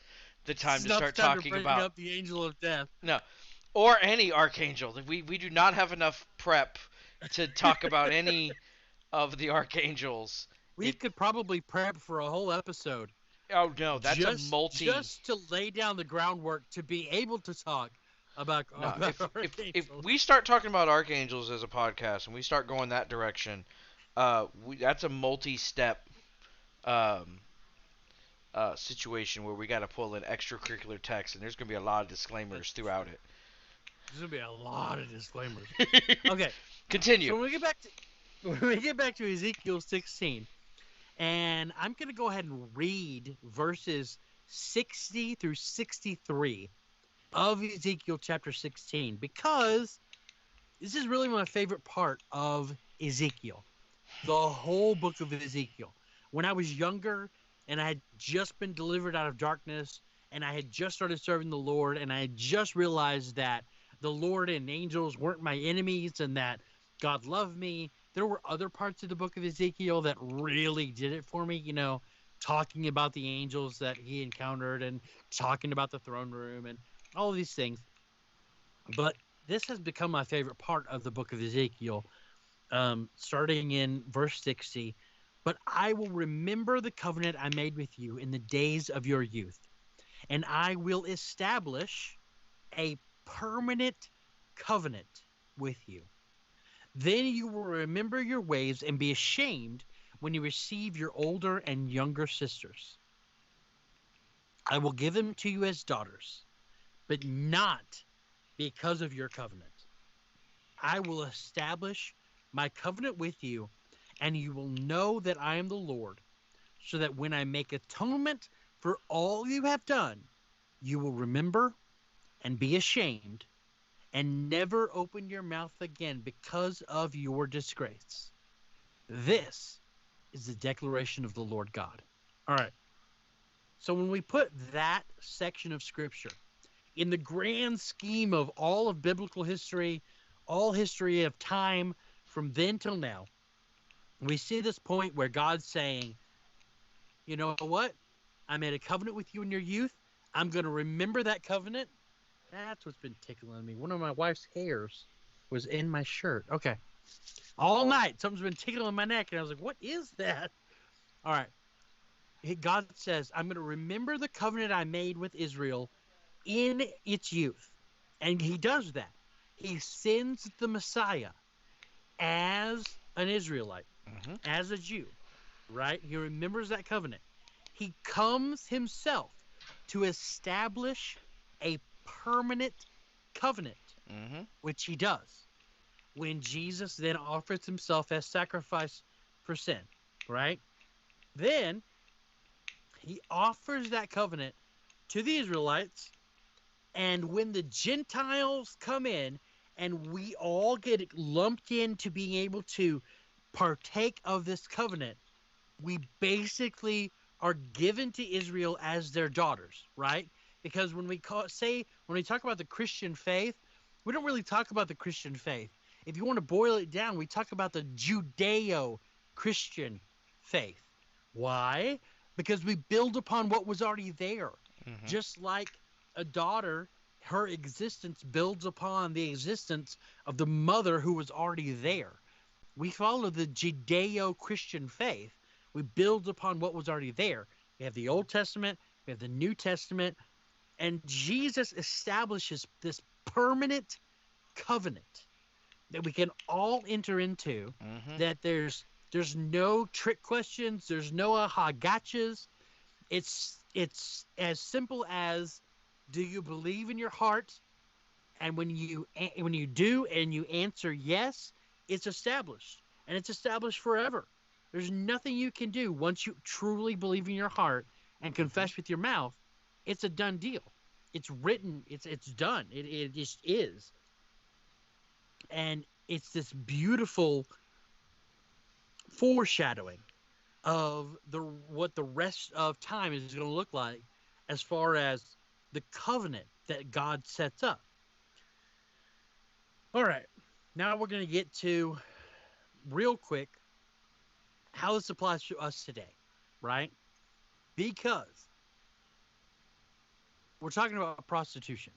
the time to start talking about up the angel of death. No, or any archangel. We do not have enough prep to talk about any of the archangels. We could probably prep for a whole episode. Oh no, that's just to lay down the groundwork to be able to talk about if we start talking about archangels as a podcast and we start going that direction, That's a multi-step um, situation where we got to pull in extracurricular text, and there's going to be a lot of disclaimers throughout it. There's gonna be a lot of disclaimers. Okay, Continue. so when we get back to Ezekiel 16, and I'm gonna go ahead and read verses 60 through 63 of Ezekiel chapter 16, because this is really my favorite part of Ezekiel, the whole book of Ezekiel. When I was younger and I had just been delivered out of darkness and I had just started serving the Lord and I had just realized that the Lord and angels weren't my enemies and that God loved me, there were other parts of the book of Ezekiel that really did it for me, talking about the angels that he encountered and talking about the throne room and all of these things. But this has become my favorite part of the book of Ezekiel, starting in verse 60. But I will remember the covenant I made with you in the days of your youth, and I will establish a permanent covenant with you. Then you will remember your ways and be ashamed when you receive your older and younger sisters. I will give them to you as daughters, but not because of your covenant. I will establish my covenant with you, and you will know that I am the Lord, so that when I make atonement for all you have done, you will remember and be ashamed and never open your mouth again because of your disgrace. This is the declaration of the Lord God. All right. So when we put that section of scripture in the grand scheme of all of biblical history, all history of time from then till now, we see this point where God's saying, you know what? I made a covenant with you in your youth. I'm going to remember that covenant. That's what's been tickling me. One of my wife's hairs was in my shirt. Okay. All night, something's been tickling my neck, and I was like, what is that? All right. God says, I'm going to remember the covenant I made with Israel in its youth. And he does that. He sends the Messiah as an Israelite, as a Jew, right? He remembers that covenant. He comes himself to establish a permanent covenant, which he does when Jesus then offers himself as sacrifice for sin, right? Then he offers that covenant to the Israelites, and when the Gentiles come in and we all get lumped into being able to partake of this covenant, we basically are given to Israel as their daughters, right? Because when we talk about the Christian faith, we don't really talk about the Christian faith. If you want to boil it down, we talk about the Judeo-Christian faith. Why? Because we build upon what was already there. Just like a daughter, her existence builds upon the existence of the mother who was already there. We follow the Judeo-Christian faith. We build upon what was already there. We have the Old Testament, we have the New Testament, and Jesus establishes this permanent covenant that we can all enter into, that there's no trick questions, there's no aha gotchas. It's as simple as, do you believe in your heart? And when you do and you answer yes, it's established, and it's established forever. There's nothing you can do once you truly believe in your heart and confess with your mouth. It's a done deal. It's written. It's done. It just is. And it's this beautiful foreshadowing of what the rest of time is going to look like as far as the covenant that God sets up. All right. Now we're going to get to, real quick, how this applies to us today, right? Because we're talking about prostitution.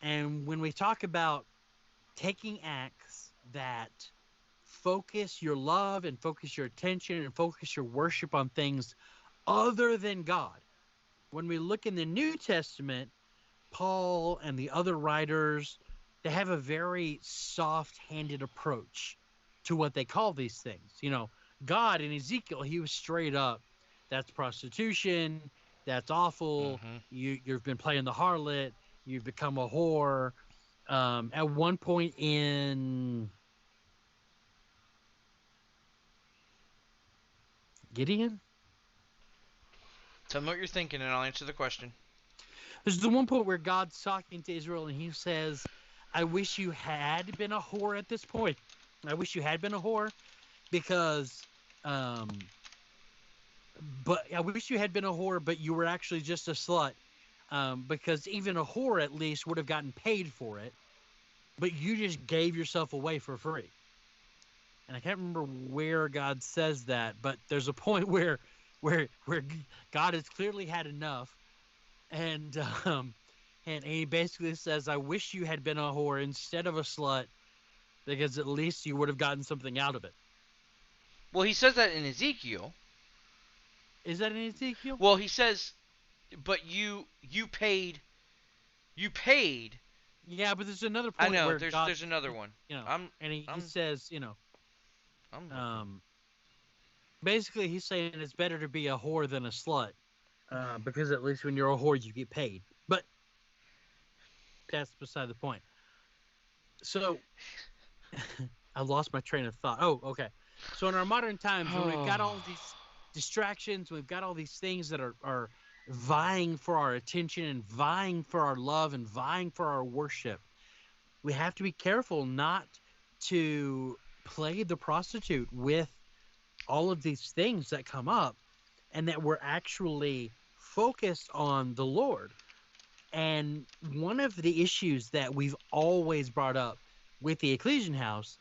And when we talk about taking acts that focus your love and focus your attention and focus your worship on things other than God, when we look in the New Testament, Paul and the other writers, they have a very soft-handed approach to what they call these things. You know, God in Ezekiel, he was straight up, that's prostitution, that's awful. Mm-hmm. You've been playing the harlot, you've become a whore. At one point in Gideon, Tell me what you're thinking, and I'll answer the question. there's the one point where God's talking to Israel, and he says, I wish you had been a whore at this point. I wish you had been a whore because, but I wish you had been a whore, but you were actually just a slut. Because even a whore at least would have gotten paid for it, but you just gave yourself away for free. And I can't remember where God says that, but there's a point where God has clearly had enough, and he basically says, I wish you had been a whore instead of a slut, because at least you would have gotten something out of it. Well, he says that in Ezekiel. Is that in Ezekiel? Well, he says, but you paid. Yeah, but there's another I point know. where There's another one. You know, I'm. and he I'm- says, you know, basically he's saying it's better to be a whore than a slut, because at least when you're a whore you get paid. But that's beside the point. So I lost my train of thought. Oh, okay. So in our modern times, when we've got all these distractions, we've got all these things that are vying for our attention and vying for our love and vying for our worship, we have to be careful not to play the prostitute with all of these things that come up, and that we're actually focused on the Lord. And one of the issues that we've always brought up with the Ecclesian House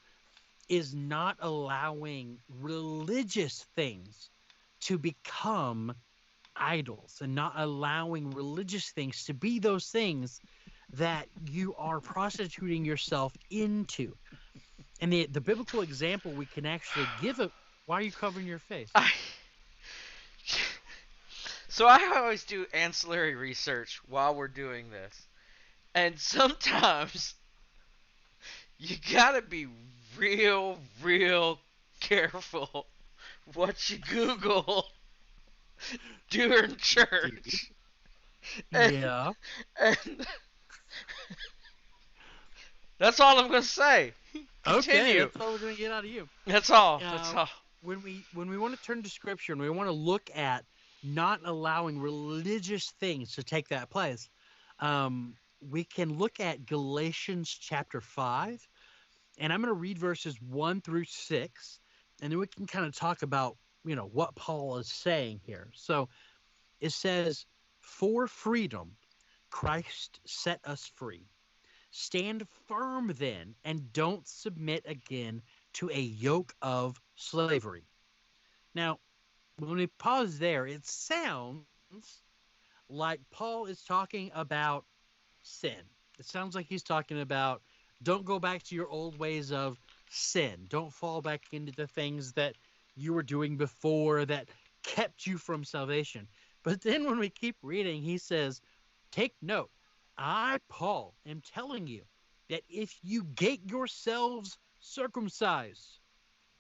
is not allowing religious things to become idols, and not allowing religious things to be those things that you are prostituting yourself into. And the biblical example we can actually give it. Why are you covering your face? So I always do ancillary research while we're doing this, and sometimes you gotta be real careful what you Google during church. Yeah. And that's all I'm gonna say. Okay, Continue. that's all we're gonna get out of you. That's all. That's all. When we want to turn to Scripture and we want to look at not allowing religious things to take that place, we can look at Galatians chapter 5, and I'm going to read verses 1 through 6, and then we can kind of talk about, you know, what Paul is saying here. So it says, "For freedom, Christ set us free. Stand firm then, and don't submit again to a yoke of slavery." Now, when we pause there, it sounds like Paul is talking about sin. It sounds like he's talking about, don't go back to your old ways of sin. Don't fall back into the things that you were doing before that kept you from salvation. But then when we keep reading, he says, take note, I, Paul, am telling you that if you get yourselves circumcised,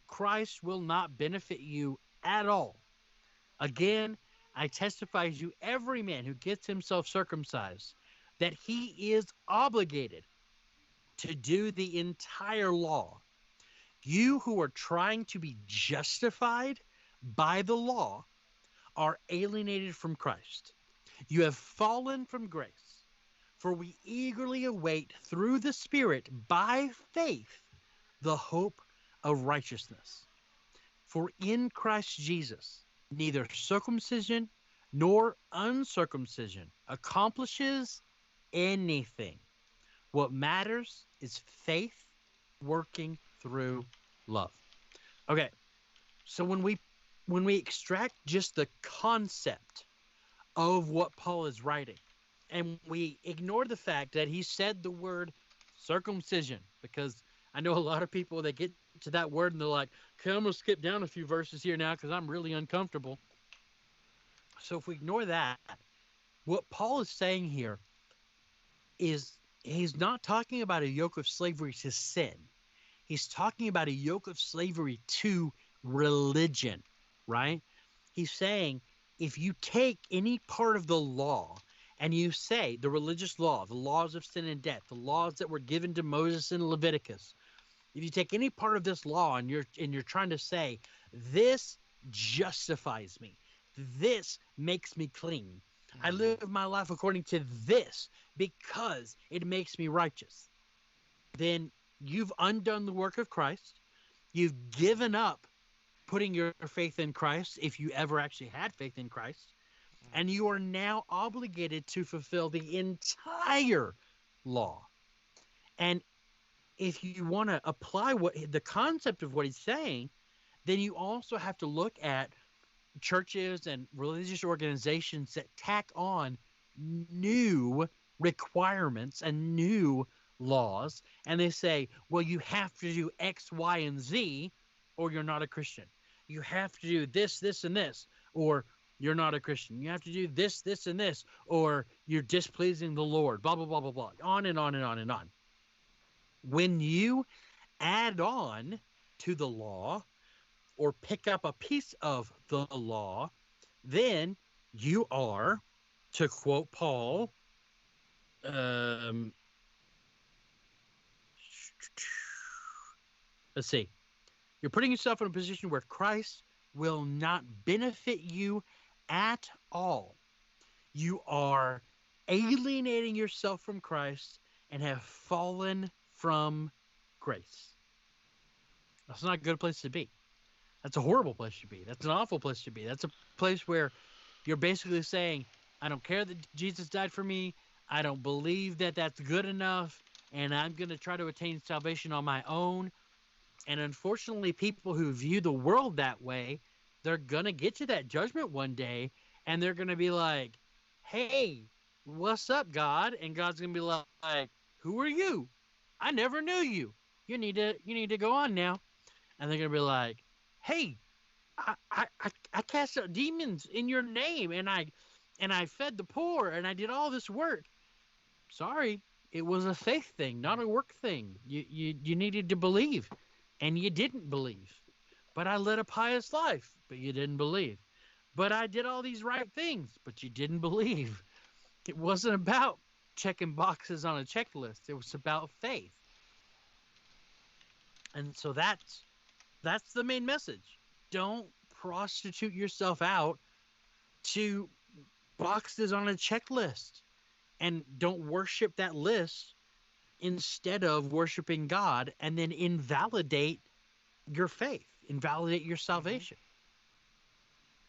Christ will not benefit you at all. Again, I testify to every man who gets himself circumcised that he is obligated to do the entire law. You who are trying to be justified by the law are alienated from Christ. You have fallen from grace, for we eagerly await through the Spirit by faith the hope of righteousness. For in Christ Jesus, neither circumcision nor uncircumcision accomplishes anything. What matters is faith working through love. Okay, so when we extract just the concept of what Paul is writing, and we ignore the fact that he said the word circumcision, because I know a lot of people that get to that word and they're like, okay, I'm going to skip down a few verses here now because I'm really uncomfortable. So if we ignore that, what Paul is saying here is he's not talking about a yoke of slavery to sin. He's talking about a yoke of slavery to religion, right? He's saying if you take any part of the law and you say the religious law, the laws of sin and death, the laws that were given to Moses in Leviticus, if you take any part of this law and you're trying to say this justifies me, this makes me clean, I live my life according to this because it makes me righteous, then you've undone the work of Christ. You've given up putting your faith in Christ, if you ever actually had faith in Christ, and you are now obligated to fulfill the entire law. And if you want to apply what the concept of what he's saying, then you also have to look at churches and religious organizations that tack on new requirements and new laws, and they say, well, you have to do X, Y, and Z, or you're not a Christian. You have to do this, this, and this, or you're not a Christian. You have to do this, this, and this, or you're displeasing the Lord, blah, blah, blah, blah, blah, on and on and on and on. When you add on to the law or pick up a piece of the law, then you are, to quote Paul, let's see. You're putting yourself in a position where Christ will not benefit you at all. You are alienating yourself from Christ and have fallen from grace. That's not a good place to be. That's a horrible place to be. That's an awful place to be. That's a place where you're basically saying, I don't care that Jesus died for me. I don't believe that that's good enough. And I'm going to try to attain salvation on my own. And unfortunately, people who view the world that way, they're going to get to that judgment one day. And they're going to be like, hey, what's up, God? And God's going to be like, who are you? I never knew you. You need to go on now. And they're going to be like, hey, I cast out demons in your name, and I fed the poor, and I did all this work. Sorry, it was a faith thing, not a work thing. You needed to believe, and you didn't believe. But I led a pious life, but you didn't believe. But I did all these right things, but you didn't believe. It wasn't about checking boxes on a checklist. It was about faith. And so that's the main message. Don't prostitute yourself out to boxes on a checklist, and don't worship that list instead of worshiping God, and then invalidate your faith, invalidate your salvation.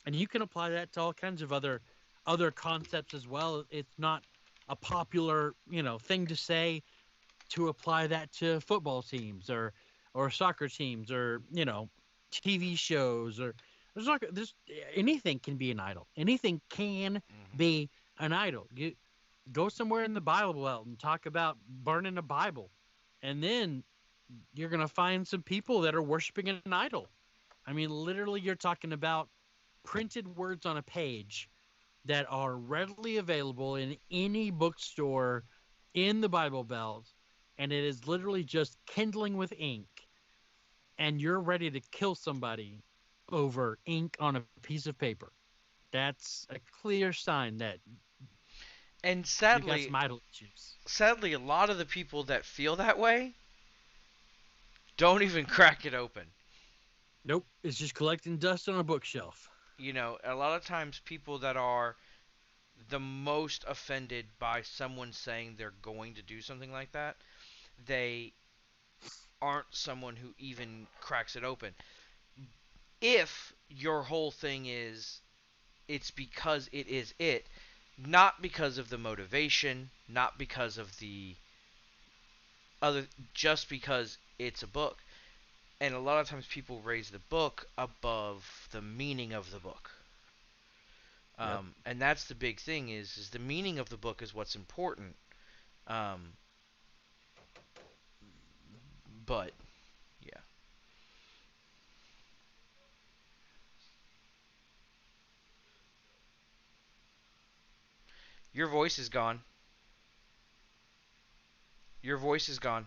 And you can apply that to all kinds of other concepts as well. It's not a popular, thing to say, to apply that to football teams or soccer teams or, TV shows, or there's anything can be an idol. Anything can be an idol. You go somewhere in the Bible Belt and talk about burning a Bible, and then you're going to find some people that are worshiping an idol. I mean, literally, you're talking about printed words on a page that are readily available in any bookstore in the Bible Belt, and it is literally just kindling with ink, and you're ready to kill somebody over ink on a piece of paper. That's a clear sign that and you got some idol issues. Sadly, a lot of the people that feel that way don't even crack it open. Nope, it's just collecting dust on a bookshelf. A lot of times people that are the most offended by someone saying they're going to do something like that, they aren't someone who even cracks it open. If your whole thing is it's because it is it, not because of the motivation, not because of the other, just because it's a book. And a lot of times people raise the book above the meaning of the book. And that's the big thing is the meaning of the book is what's important. But yeah. Your voice is gone. Your voice is gone.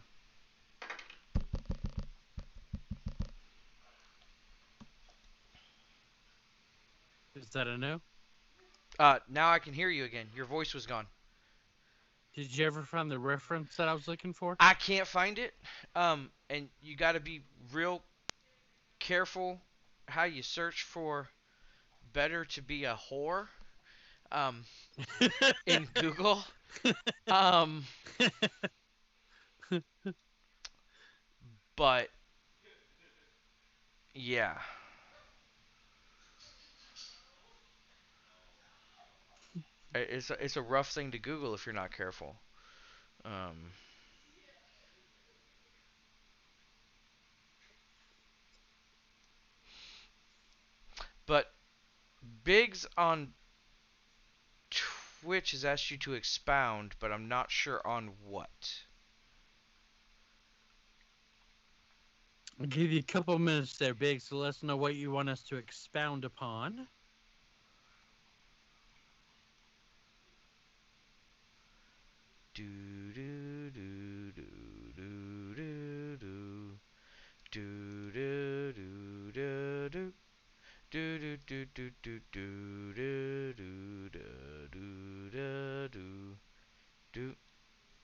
Is that a no? Now I can hear you again. Your voice was gone. Did you ever find the reference that I was looking for? I can't find it. And you got to be real careful how you search for better to be a whore in Google. Um, but yeah. It's a rough thing to Google if you're not careful. Um, but Biggs on Twitch has asked you to expound, but I'm not sure on what. I'll give you a couple minutes there, Big, so let us know what you want us to expound upon. Do do do do do do do do do do do do. Do do do do do do do do do do do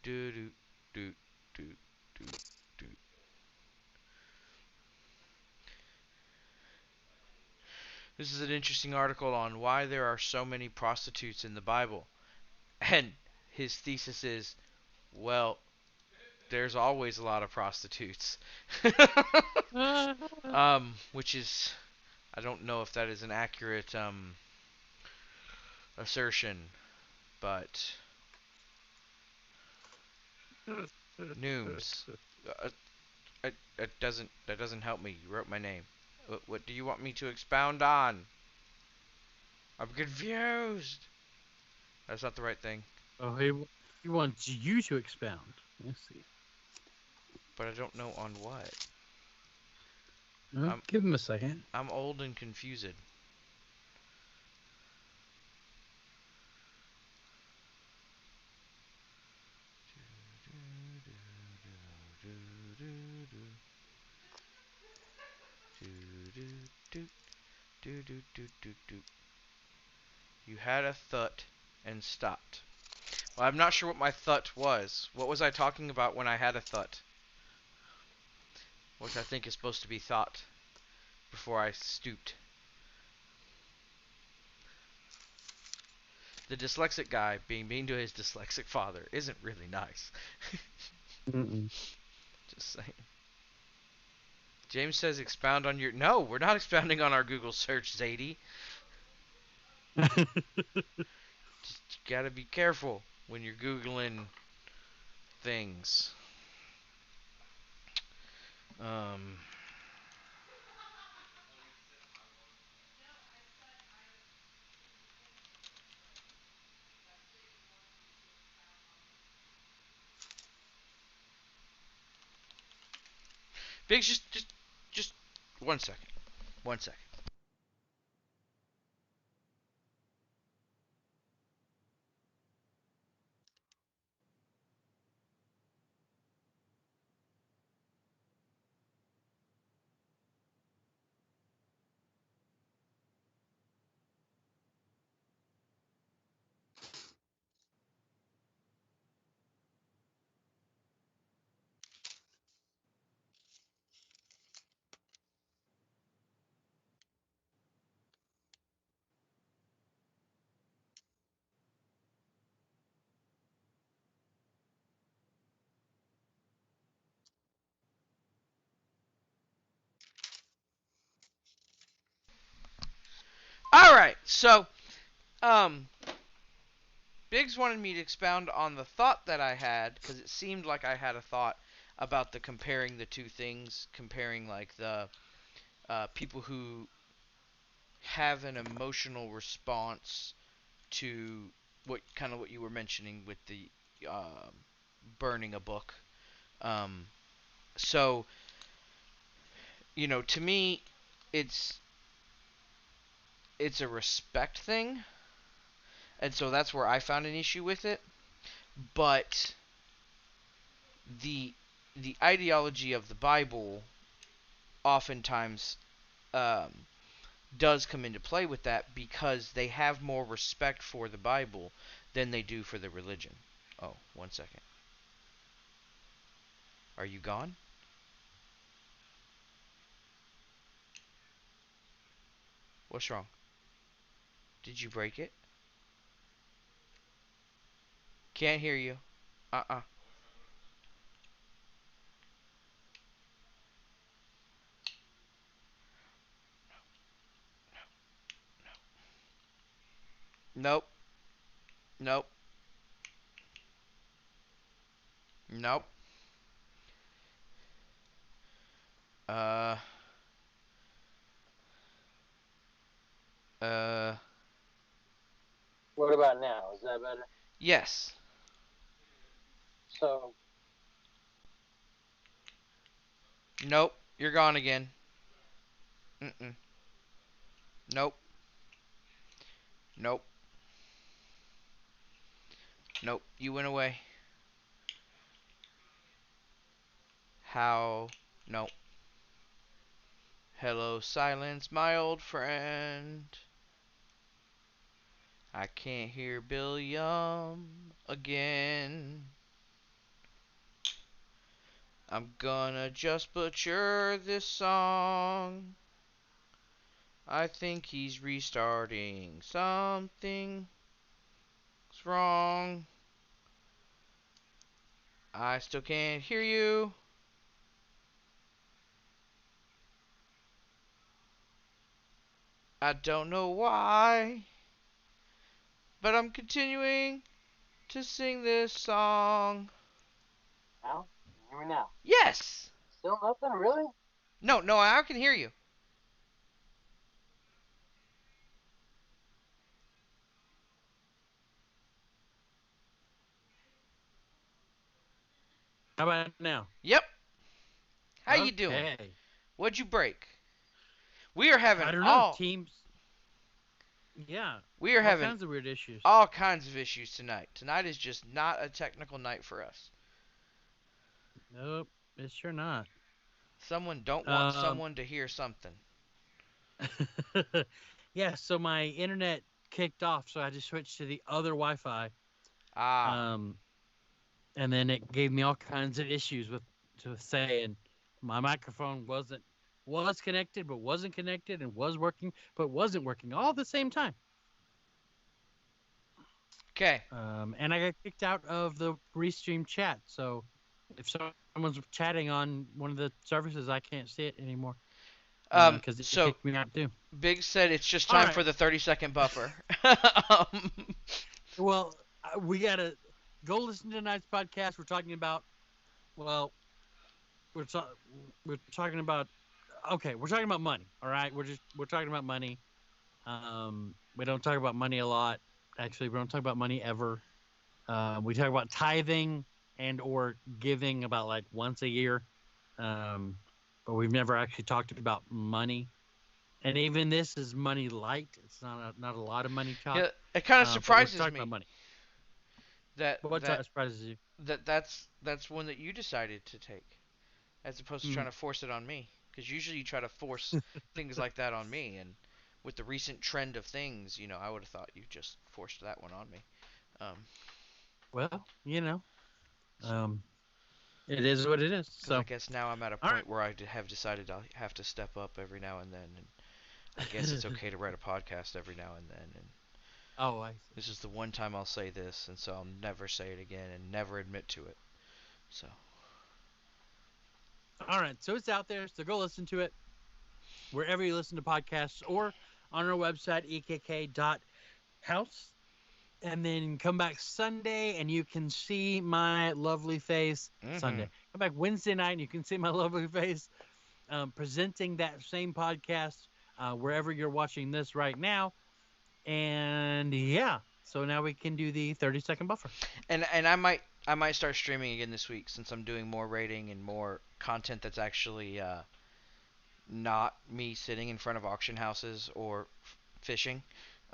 do do do do do do. This is an interesting article on why there are so many prostitutes in the Bible. And his thesis is, well, there's always a lot of prostitutes. Which is, I don't know if that is an accurate assertion, but Nooms, that doesn't help me. You wrote my name. What do you want me to expound on? I'm confused. That's not the right thing. Oh, he wants you to expound. Let's see. But I don't know on what. Well, give him a second. I'm old and confused. You had a thought and stopped. Well, I'm not sure what my thought was. What was I talking about when I had a thought? Which I think is supposed to be thought before I stooped. The dyslexic guy being mean to his dyslexic father isn't really nice. Just saying. James says expound on your... No, we're not expounding on our Google search, Zadie. Just you gotta be careful when you're Googling things. Biggs, just 1 second. 1 second. Alright, so, Biggs wanted me to expound on the thought that I had, because it seemed like I had a thought about the comparing the two things, comparing, like, the people who have an emotional response to what you were mentioning with the burning a book. So, to me, it's a respect thing, and so that's where I found an issue with it. But the ideology of the Bible oftentimes does come into play with that because they have more respect for the Bible than they do for the religion. Oh, 1 second. Are you gone? What's wrong? Did you break it? Can't hear you. Uh-uh. Nope. Nope. Nope. Uh. Uh. What about now? Is that better? Yes. So, Nope. You're gone again. Mm-mm. Nope. Nope. Nope. You went away. How? Nope. Hello, silence, my old friend. I can't hear Billiam again. I'm gonna just butcher this song. I think he's restarting. Something's wrong. I still can't hear you. I don't know why, but I'm continuing to sing this song. now? Hear me now? Yes! Still nothing, really? No, I can hear you. How about now? Yep. How you doing? Okay. What'd you break? We are having I don't know. all Teams. Yeah. we are All having kinds of weird issues. all kinds of issues tonight. Tonight is just not a technical night for us. Nope. It's sure not. Someone don't want someone to hear something. Yeah, so my internet kicked off, so I just switched to the other Wi-Fi. Ah. And then it gave me all kinds of issues with saying my microphone was connected but wasn't connected, and was working but wasn't working all at the same time. Okay. And I got kicked out of the Restream chat. So if someone's chatting on one of the services, I can't see it anymore. Because it So kicked me out too. Big said it's just All time right. for the 30-second buffer. Well, we gotta go listen to tonight's podcast. We're talking about, well, we're talking about, okay, we're talking about money. All right, we're talking about money. We don't talk about money a lot. Actually, we don't talk about money ever. We talk about tithing and or giving about like once a year. But we've never actually talked about money. And even this is money light. It's not a lot of money talk. Yeah, it kind of But we're surprises talking me about money. that What that surprises you? that's one that you decided to take, as opposed to trying to force it on me. Because usually you try to force things like that on me, and with the recent trend of things, I would have thought you just forced that one on me. Well, So, it is what it is. because I So, guess now I'm at a all point where I have decided I'll have to step up every now and then, and I guess it's okay to write a podcast every now and then. And Oh, I see. this is the one time I'll say this, and so I'll never say it again and never admit to it. So. All right, so it's out there. So go listen to it wherever you listen to podcasts, or on our website ekk.house. And then come back Sunday and you can see my lovely face. Sunday. Come back Wednesday night and you can see my lovely face presenting that same podcast wherever you're watching this right now. And yeah, so now we can do the 30-second buffer. And I might start streaming again this week, since I'm doing more rating and more content that's actually not me sitting in front of auction houses or fishing.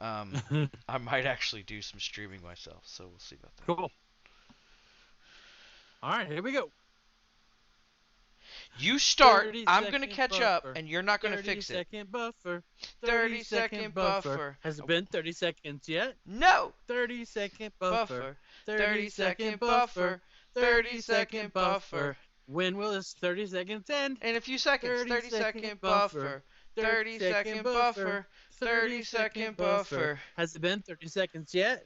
I might actually do some streaming myself, so we'll see about that. Cool. All right, here we go. You start. 30 I'm gonna second catch up, buffer. and you're not gonna fix it. 30-second buffer. 30-second buffer. Has it been 30 seconds yet? No. 30-second buffer. 30-second buffer. 30-second buffer. When will this 30 seconds end? In a few seconds. 30-second buffer. 30-second buffer. 30-second buffer. Has it been 30 seconds yet?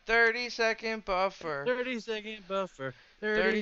30-second buffer. 30-second buffer. 30